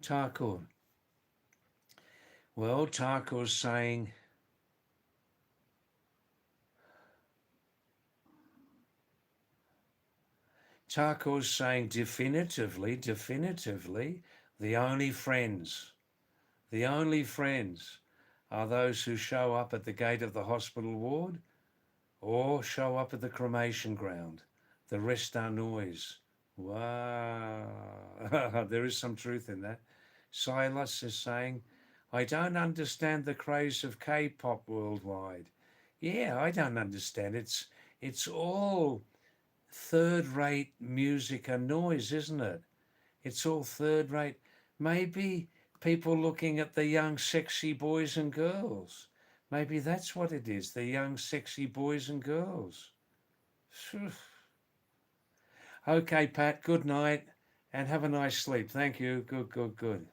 Tarkur. Well, Tarkur's saying, definitively, the only friends are those who show up at the gate of the hospital ward or show up at the cremation ground. The rest are noise. Wow. There is some truth in that. Silas is saying, I don't understand the craze of K-pop worldwide. Yeah, I don't understand. It's all third-rate music and noise, isn't it? It's all third-rate. Maybe people looking at the young, sexy boys and girls. Maybe that's what it is, the young, sexy boys and girls. Phew. Okay, Pat, good night and have a nice sleep. Thank you. Good, good, good.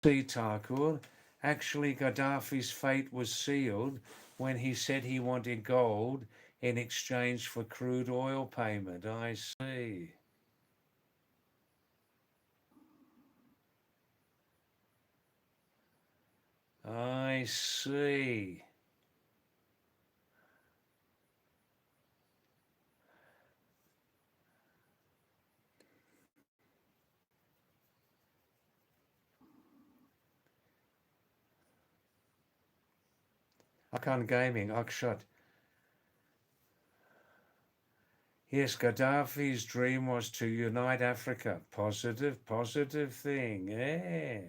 See, Thakur, actually Gaddafi's fate was sealed when he said he wanted gold in exchange for crude oil payment. I see. I see. Akan Gaming, Akshat. Yes, Gaddafi's dream was to unite Africa. Positive, positive thing. Yeah.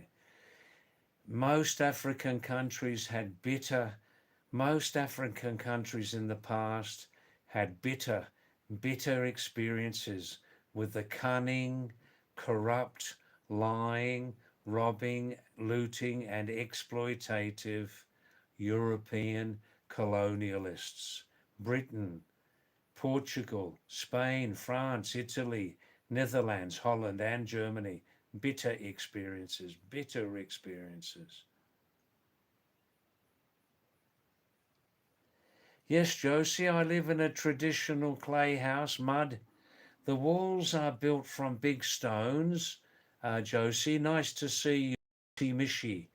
Most African countries had bitter, most African countries in the past had bitter experiences with the cunning, corrupt, lying, robbing, looting, and exploitative European colonialists. Britain, Portugal, Spain, France, Italy, Netherlands, Holland, and Germany. Bitter experiences, bitter experiences. Yes, Josie, I live in a traditional clay house, mud. The walls are built from big stones. Josie, nice to see you. Mishi,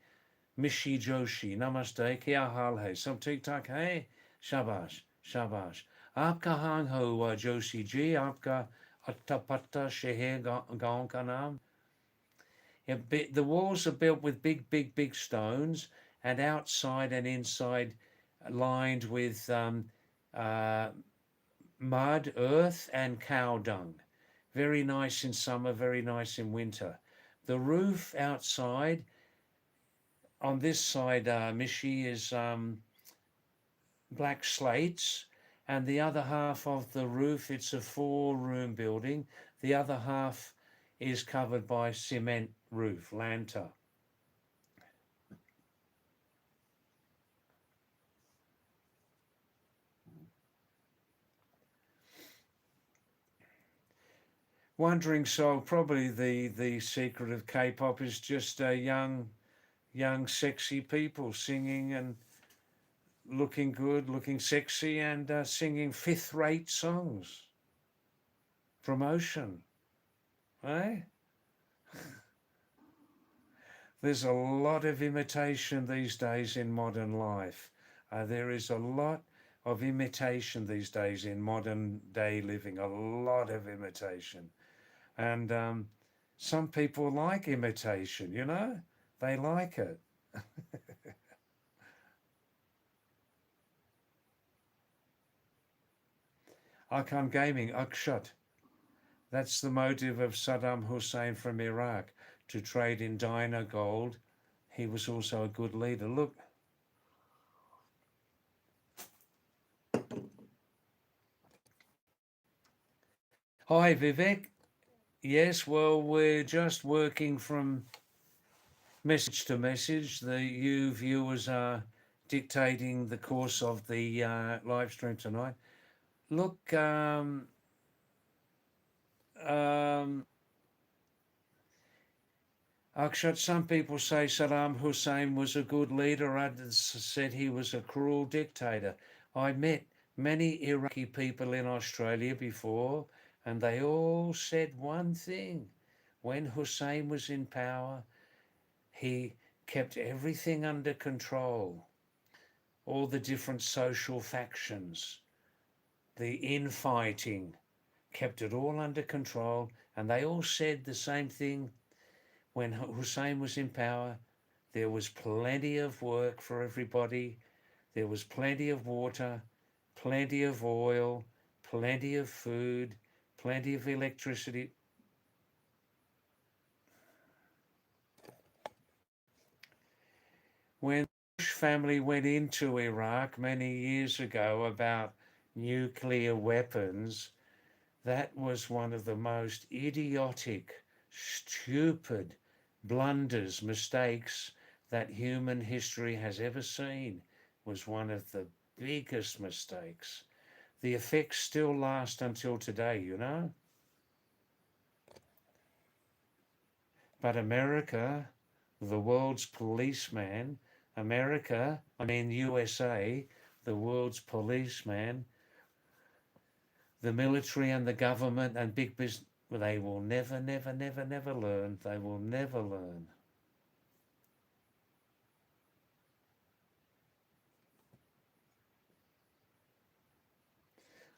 Mishi Joshi, Namaste, Kia hal hai, sab ठीक ठाक है? Shabash, shabash. आपका Hong हो जोशी जी, आपका अट्टा पट्टा शहर गांव का नाम? The walls are built with big stones, and outside and inside lined with uh, mud, earth, and cow dung. Very nice in summer, very nice in winter. The roof outside, on this side, Mishi, is black slates, and the other half of the roof, it's a 4-room building. The other half is covered by cement roof, lanta. Wandering Soul, probably the secret of K-pop is just young sexy people singing and looking good, looking sexy, and singing fifth-rate songs. Promotion, eh? There's a lot of imitation these days in modern life. There is a lot of imitation these days in modern day living, a lot of imitation. And some people like imitation, you know, they like it. Arkham Gaming, Akshat. That's the motive of Saddam Hussein from Iraq, to trade in diner gold. He was also a good leader. Look. Hi, Vivek. Yes, well, we're just working from message to message. You viewers are dictating the course of the live stream tonight. Look, Akshat, some people say Saddam Hussein was a good leader. Others said he was a cruel dictator. I met many Iraqi people in Australia before, and they all said one thing. When Hussein was in power, he kept everything under control. All the different social factions, the infighting, kept it all under control. And they all said the same thing. When Hussein was in power, there was plenty of work for everybody. There was plenty of water, plenty of oil, plenty of food, plenty of electricity. When the Bush family went into Iraq many years ago about nuclear weapons, that was one of the most idiotic, stupid blunders, mistakes that human history has ever seen. Was one of the biggest mistakes. The effects still last until today, you know. But America, the world's policeman, America, I mean USA, the world's policeman, the military and the government and big business, they will never, never, never, never learn. They will never learn.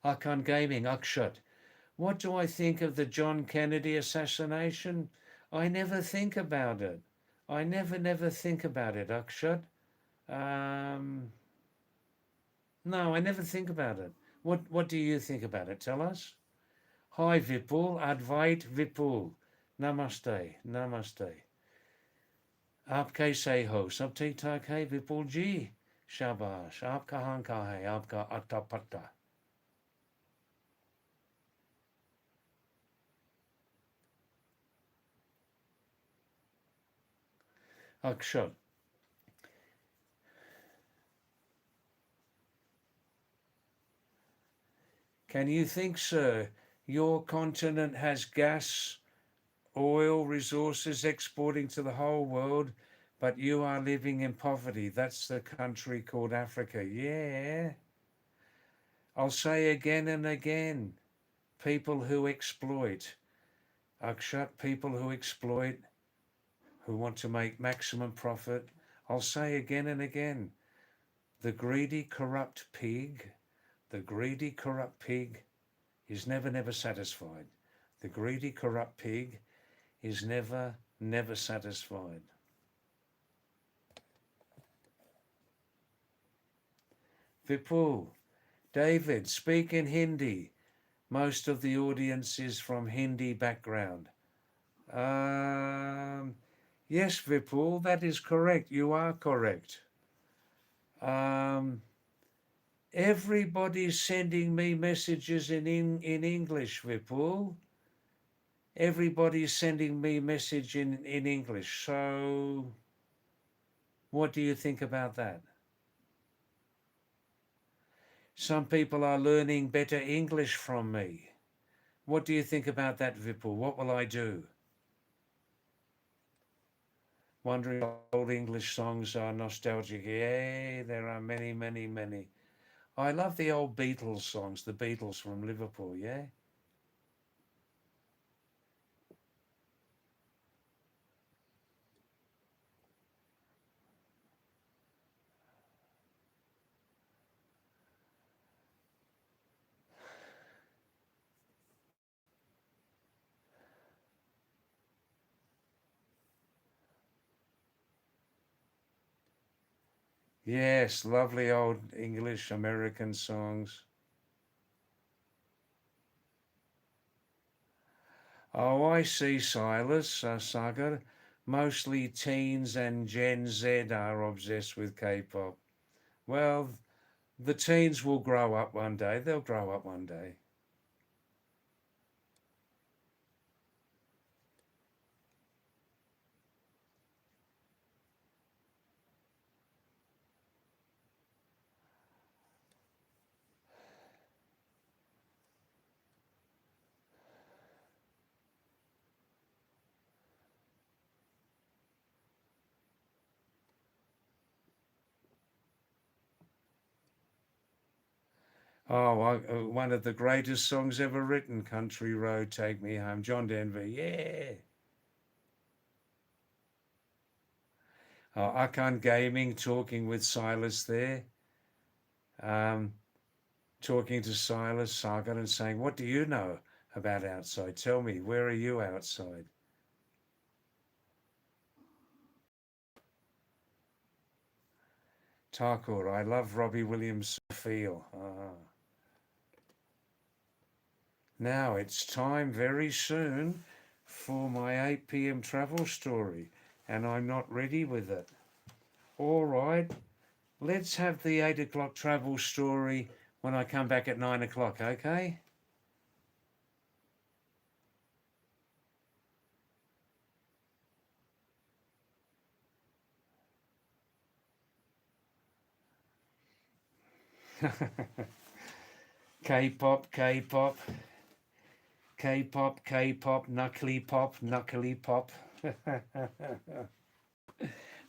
Akan Gaming, Akshat. What do I think of the John Kennedy assassination? I never think about it. I never think about it, Akshat. Um, no, I never think about it. What do you think about it? Tell us. Hi Vipul, Advait Vipul. Namaste, namaste. आप कैसे हो? सब ठीक ठाक है विपुल जी? शाबाश. आप कहाँ का है? आपका अट्टा पट्टा. Akshat. Can you think, sir, your continent has gas, oil, resources exporting to the whole world, but you are living in poverty. That's the country called Africa. Yeah. I'll say again and again, people who exploit. Akshat, people who exploit, who want to make maximum profit. I'll say again and again, the greedy, corrupt pig, the greedy, corrupt pig is never, never satisfied. The greedy, corrupt pig is never, never satisfied. Vipul, David, speak in Hindi. Most of the audience is from Hindi background. Yes, Vipul, that is correct. You are correct. Everybody's sending me messages in English, Vipul. Everybody's sending me message in English. So what do you think about that? Some people are learning better English from me. What do you think about that, Vipul? What will I do? Wondering if old English songs are nostalgic. Yeah, there are many, many, many. I love the old Beatles songs, the Beatles from Liverpool, yeah? Yes, lovely old English American songs. Oh, I see, Silas, Sagar. Mostly teens and Gen Z are obsessed with K-pop. Well, the teens will grow up one day. They'll grow up one day. Oh, one of the greatest songs ever written, Country Road, Take Me Home, John Denver. Yeah. Oh, Akan Gaming, talking with Silas there. Um, talking to Silas, Sagar, and saying, what do you know about outside? Tell me, where are you outside? Thakur, I love Robbie Williams' feel. Now it's time very soon for my 8 p.m. travel story, and I'm not ready with it. All right, let's have the 8 o'clock travel story when I come back at 9 o'clock, okay? K-pop, K-pop, K-pop, K-pop, knuckly pop, knuckly pop.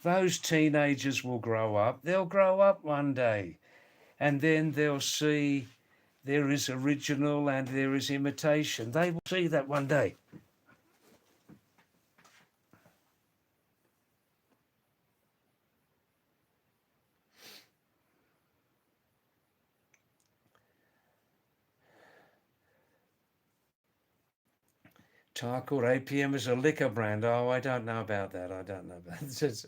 Those teenagers will grow up. They'll grow up one day, and then they'll see there is original and there is imitation. They will see that one day. Tarkor APM is a liquor brand. Oh, I don't know about that. I don't know about that.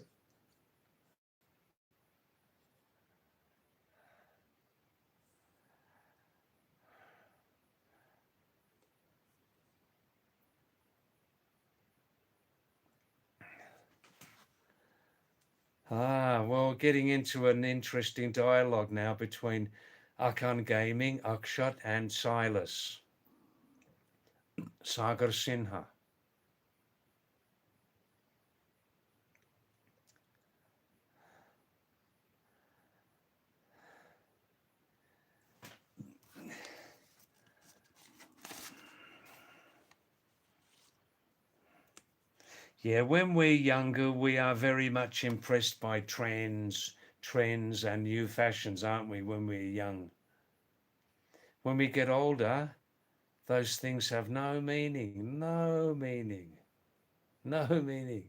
Well, getting into an interesting dialogue now between Akan Gaming, Akshat, and Silas. Sagar Sinha. Yeah, when we're younger, we are very much impressed by trends and new fashions, aren't we, when we're young? When we get older, those things have no meaning, no meaning, no meaning.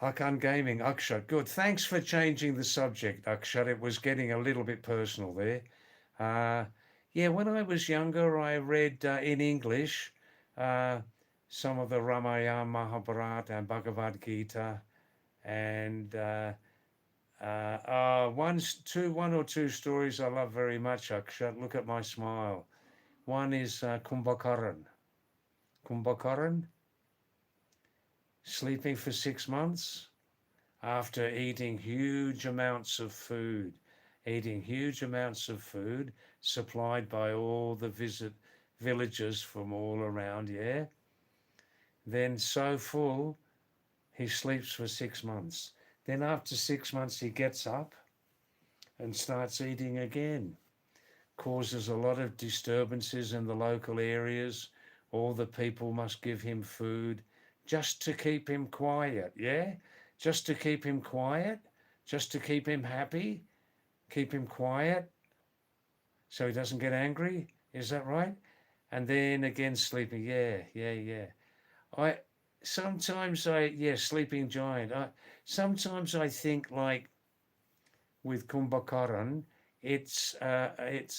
Hakan Gaming, Akshat, good. Thanks for changing the subject, Akshat. It was getting a little bit personal there. Yeah, when I was younger, I read in English uh, some of the Ramayana, Mahabharata, and Bhagavad Gita, and one or two stories I love very much, Akshat. Look at my smile. One is Kumbhakaran. Kumbhakaran, sleeping for 6 months after eating huge amounts of food, supplied by all the villagers from all around, yeah. Then so full, he sleeps for 6 months. Then after 6 months, he gets up and starts eating again. Causes a lot of disturbances in the local areas. All the people must give him food just to keep him quiet, yeah? Just to keep him quiet, just to keep him happy, keep him quiet so he doesn't get angry. Is that right? And then again sleeping. Yeah. I sleeping giant. Sometimes I think like with Kumbhakaran, its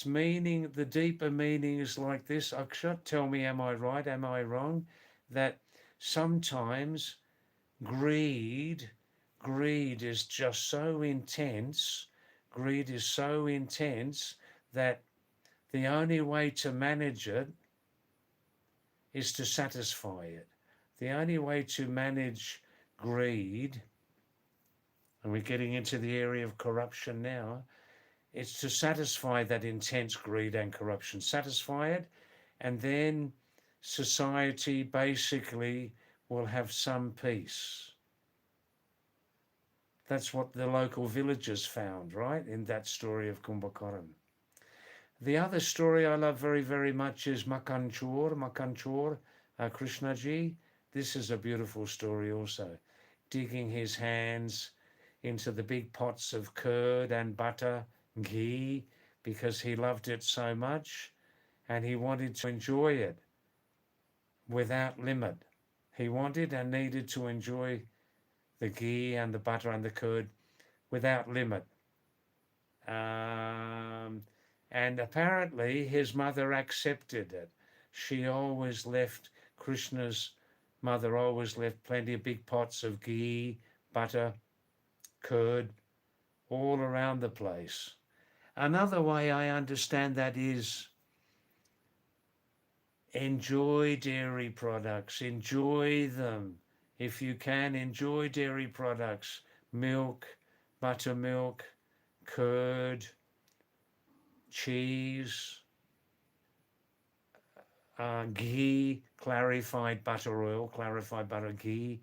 meaning, the deeper meaning is like this. Akshat, tell me, am I right? Am I wrong? That sometimes greed, greed is just so intense. Greed is so intense that the only way to manage it is to satisfy it. The only way to manage greed, and we're getting into the area of corruption now, it's to satisfy that intense greed and corruption, satisfy it, and then society basically will have some peace. That's what the local villagers found, right, in that story of Kumbhakaran. The other story I love very, very much is Makanchor, Krishnaji. This is a beautiful story also. Digging his hands into the big pots of curd and butter, ghee, because he loved it so much and he wanted to enjoy it without limit. He wanted and needed to enjoy the ghee and the butter and the curd without limit. And apparently his mother accepted it. She always left, Krishna's mother always left plenty of big pots of ghee, butter, curd, all around the place. Another way I understand that is enjoy dairy products, enjoy them. If you can, enjoy dairy products, milk, buttermilk, curd, cheese, ghee, clarified butter oil, clarified butter, ghee,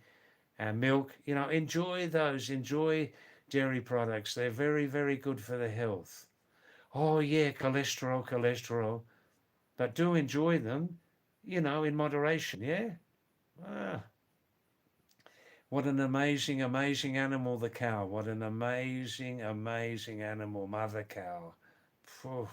and milk. You know, enjoy those, enjoy dairy products. They're very, very good for the health. Oh, yeah, cholesterol, cholesterol. But do enjoy them, you know, in moderation, yeah? Ah, what an amazing, amazing animal, the cow. What an amazing, amazing animal, mother cow. Phew.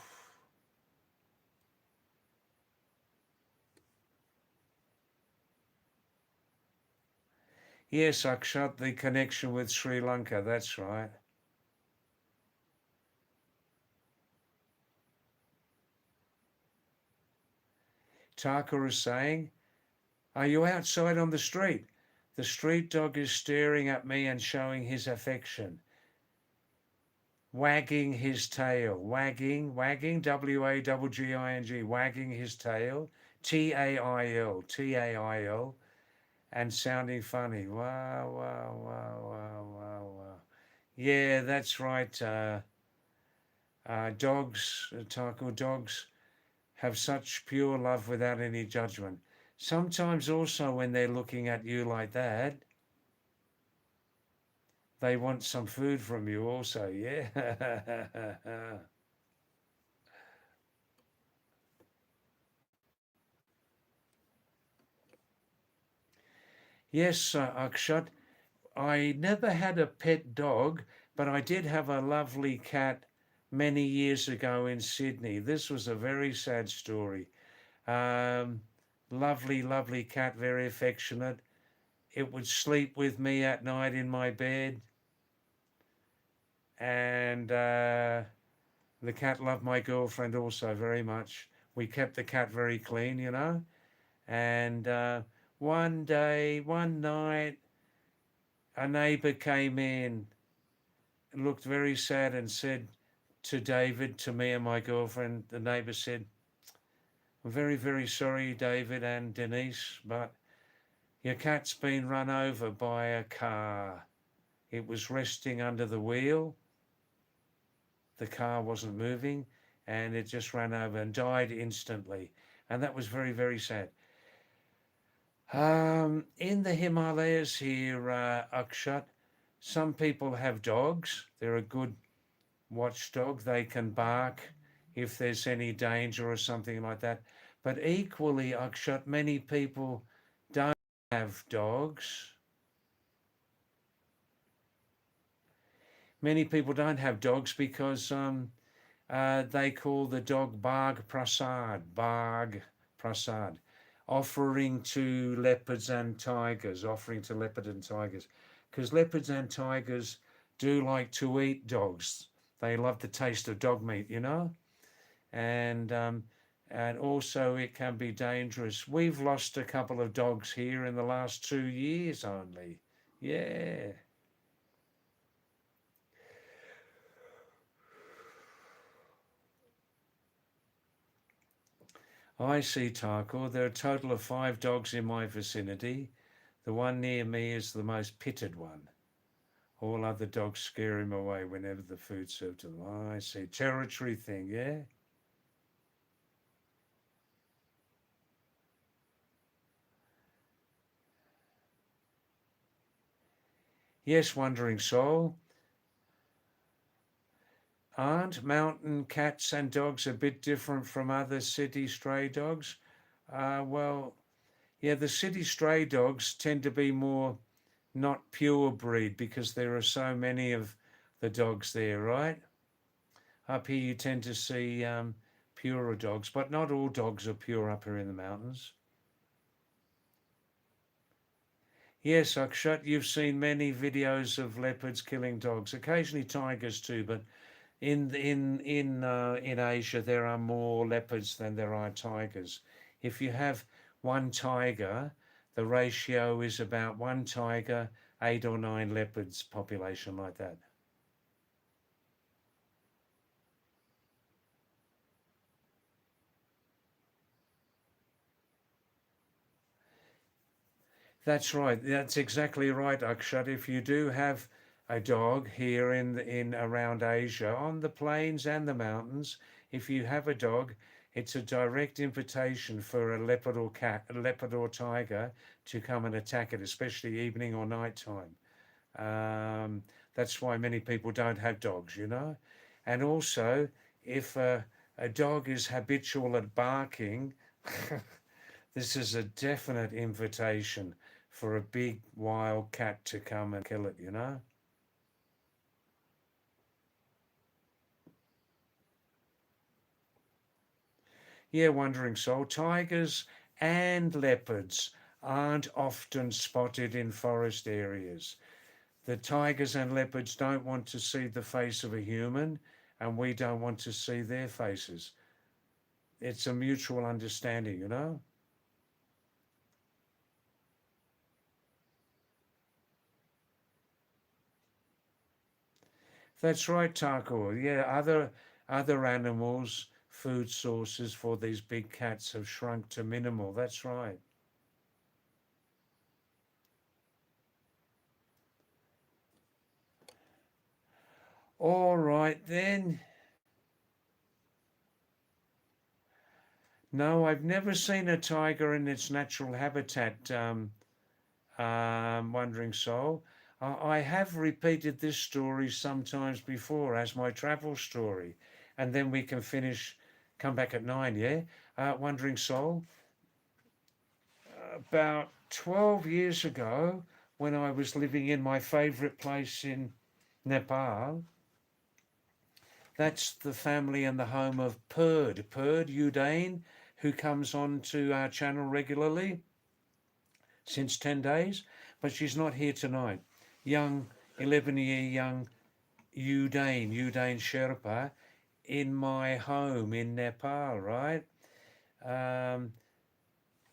Yes, Akshat, the connection with Sri Lanka, that's right. Taka is saying, are you outside on the street? The street dog is staring at me and showing his affection, wagging his tail, wagging, W-A-G-G-I-N-G, wagging his tail, T-A-I-L, T-A-I-L, and sounding funny. Wow, wow, wow, wow, wow, wow. Yeah, that's right. Dogs, Taco dogs, have such pure love without any judgment. Sometimes also when they're looking at you like that, they want some food from you also, yeah? Yes, Akshat, I never had a pet dog, but I did have a lovely cat many years ago in Sydney. This was a very sad story. Um, lovely, lovely cat, very affectionate. It would sleep with me at night in my bed, and the cat loved my girlfriend also very much. We kept the cat very clean, you know. And one day, one night, a neighbour came in, looked very sad, and said to David, to me and my girlfriend, the neighbour said, I'm very, very sorry, David and Denise, but your cat's been run over by a car. It was resting under the wheel. The car wasn't moving and it just ran over and died instantly. And that was very, very sad. In the Himalayas here, Akshat, some people have dogs. They're a good watchdog. They can bark if there's any danger or something like that. But equally, Akshat, many people don't have dogs. Many people don't have dogs because they call the dog Bag Prasad, offering to leopards and tigers, because leopards and tigers do like to eat dogs. They love the taste of dog meat, you know, and also it can be dangerous. We've lost a couple of dogs here in the last 2 years only. Yeah. I see, Tarkor. There are a total of 5 dogs in my vicinity. The one near me is the most pitted one. All other dogs scare him away whenever the food's served to them. Oh, I see. Territory thing, yeah? Yes, Wandering Soul. Aren't mountain cats and dogs a bit different from other city stray dogs? Well, yeah, the city stray dogs tend to be more not pure breed because there are so many of the dogs there, right? Up here you tend to see purer dogs, but not all dogs are pure up here in the mountains. Yes, Akshat, you've seen many videos of leopards killing dogs, occasionally tigers too, but in Asia there are more leopards than there are tigers. If you have one tiger, The ratio is about 1 tiger, 8 or 9 leopards, population like that. That's right. That's exactly right, Akshat. If you do have a dog here in around Asia, on the plains and the mountains, if you have a dog, it's a direct invitation for a leopard or cat, a leopard or tiger to come and attack it, especially evening or night time. That's why many people don't have dogs, you know. And also, if a dog is habitual at barking, this is a definite invitation for a big wild cat to come and kill it, you know. Yeah, Wandering Soul, tigers and leopards aren't often spotted in forest areas. The tigers and leopards don't want to see the face of a human, and we don't want to see their faces. It's a mutual understanding, you know. That's right, Tarkor. Yeah, other animals, food sources for these big cats have shrunk to minimal. That's right. All right then. No, I've never seen a tiger in its natural habitat, Wandering Soul. I have repeated this story sometimes before as my travel story, and then we can finish, come back at 9, yeah? Wandering Soul, about 12 years ago, when I was living in my favourite place in Nepal, that's the family and the home of Perd Udain, who comes on to our channel regularly since 10 days, but she's not here tonight. Young, 11-year young Udain Sherpa, in my home in Nepal, right? Um,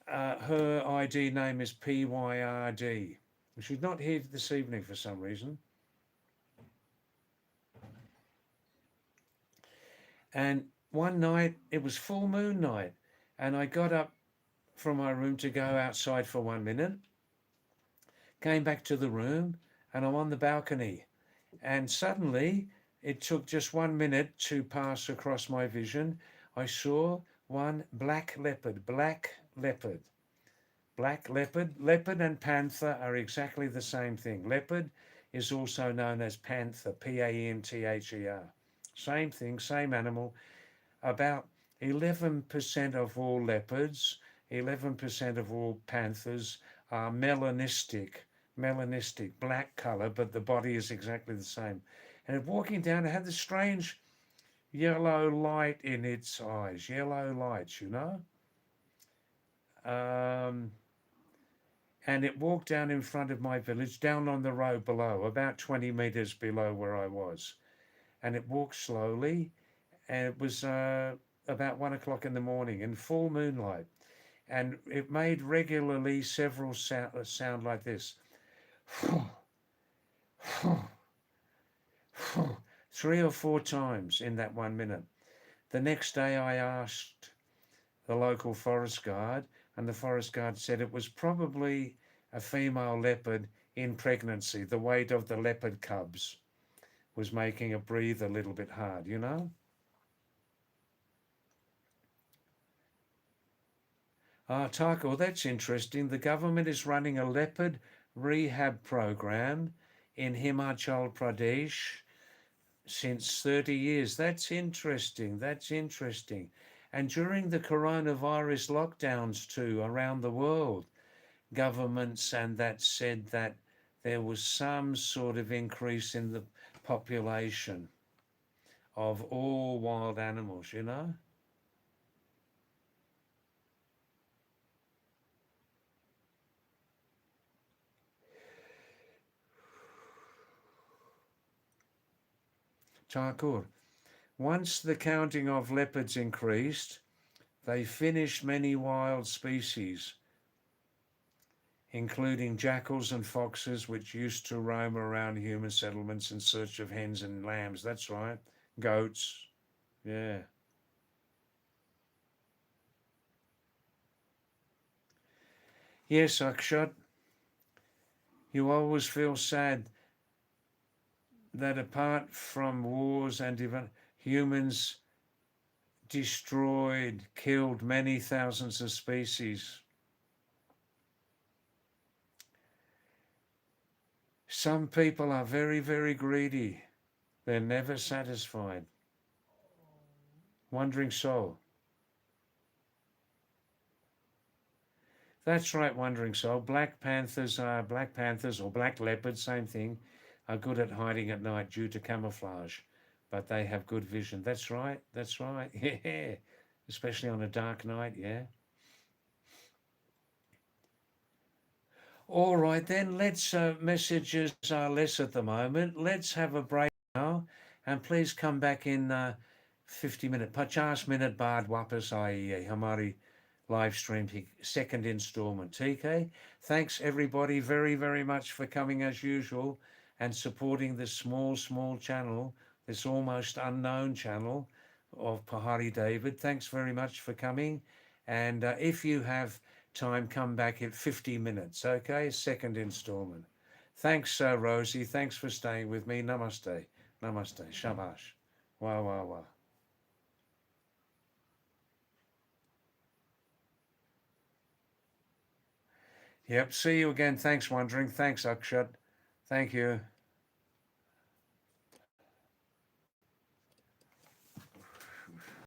her ID name is PYRD. She's not here this evening for some reason. And one night, it was full moon night, and I got up from my room to go outside for 1 minute, came back to the room, and I'm on the balcony. And suddenly, it took just 1 minute to pass across my vision. I saw one black leopard, Leopard and panther are exactly the same thing. Leopard is also known as panther, Panther. Same thing, same animal. About 11% of all leopards, 11% of all panthers are melanistic, black color, but the body is exactly the same. And walking down, it had this strange yellow light in its eyes, yellow lights, you know. Um, and it walked down in front of my village, down on the road below, about 20 meters below where I was. And it walked slowly, and it was about 1 o'clock in the morning in full moonlight. And it made regularly several sound like this. 3 or 4 times in that 1 minute. The next day I asked the local forest guard, and the forest guard said it was probably a female leopard in pregnancy. The weight of the leopard cubs was making it breathe a little bit hard, you know? Ah, Taco, that's interesting. The government is running a leopard rehab program in Himachal Pradesh since 30 years. That's interesting. That's interesting. And during the coronavirus lockdowns too around the world, governments and that said that there was some sort of increase in the population of all wild animals, you know? Thakur, once the counting of leopards increased, they finished many wild species. including jackals and foxes, which used to roam around human settlements in search of hens and lambs. That's right. Goats. Yeah. Yes, Akshat, you always feel sad that apart from wars and humans destroyed, killed many thousands of species. Some people are very, very greedy. They're never satisfied. Wandering soul. That's right, Wandering Soul. Black panthers or black leopards, same thing, are good at hiding at night due to camouflage, but they have good vision. That's right, that's right. Yeah, especially on a dark night, yeah. All right, then, let's, messages are less at the moment. Let's have a break now, and please come back in 50 minutes. 50 minute बाद वापस आइए हमारी live stream second installment. TK, thanks everybody very much for coming as usual and supporting this small channel, this almost unknown channel of Pahadi David. Thanks very much for coming, and if you have time, come back in 50 minutes. Okay, second installment. Thanks, Rosie. Thanks for staying with me. Namaste. Namaste. Shabash. Wah wah wah. Yep. See you again. Thanks, Wandering. Thanks, Akshat. Thank you.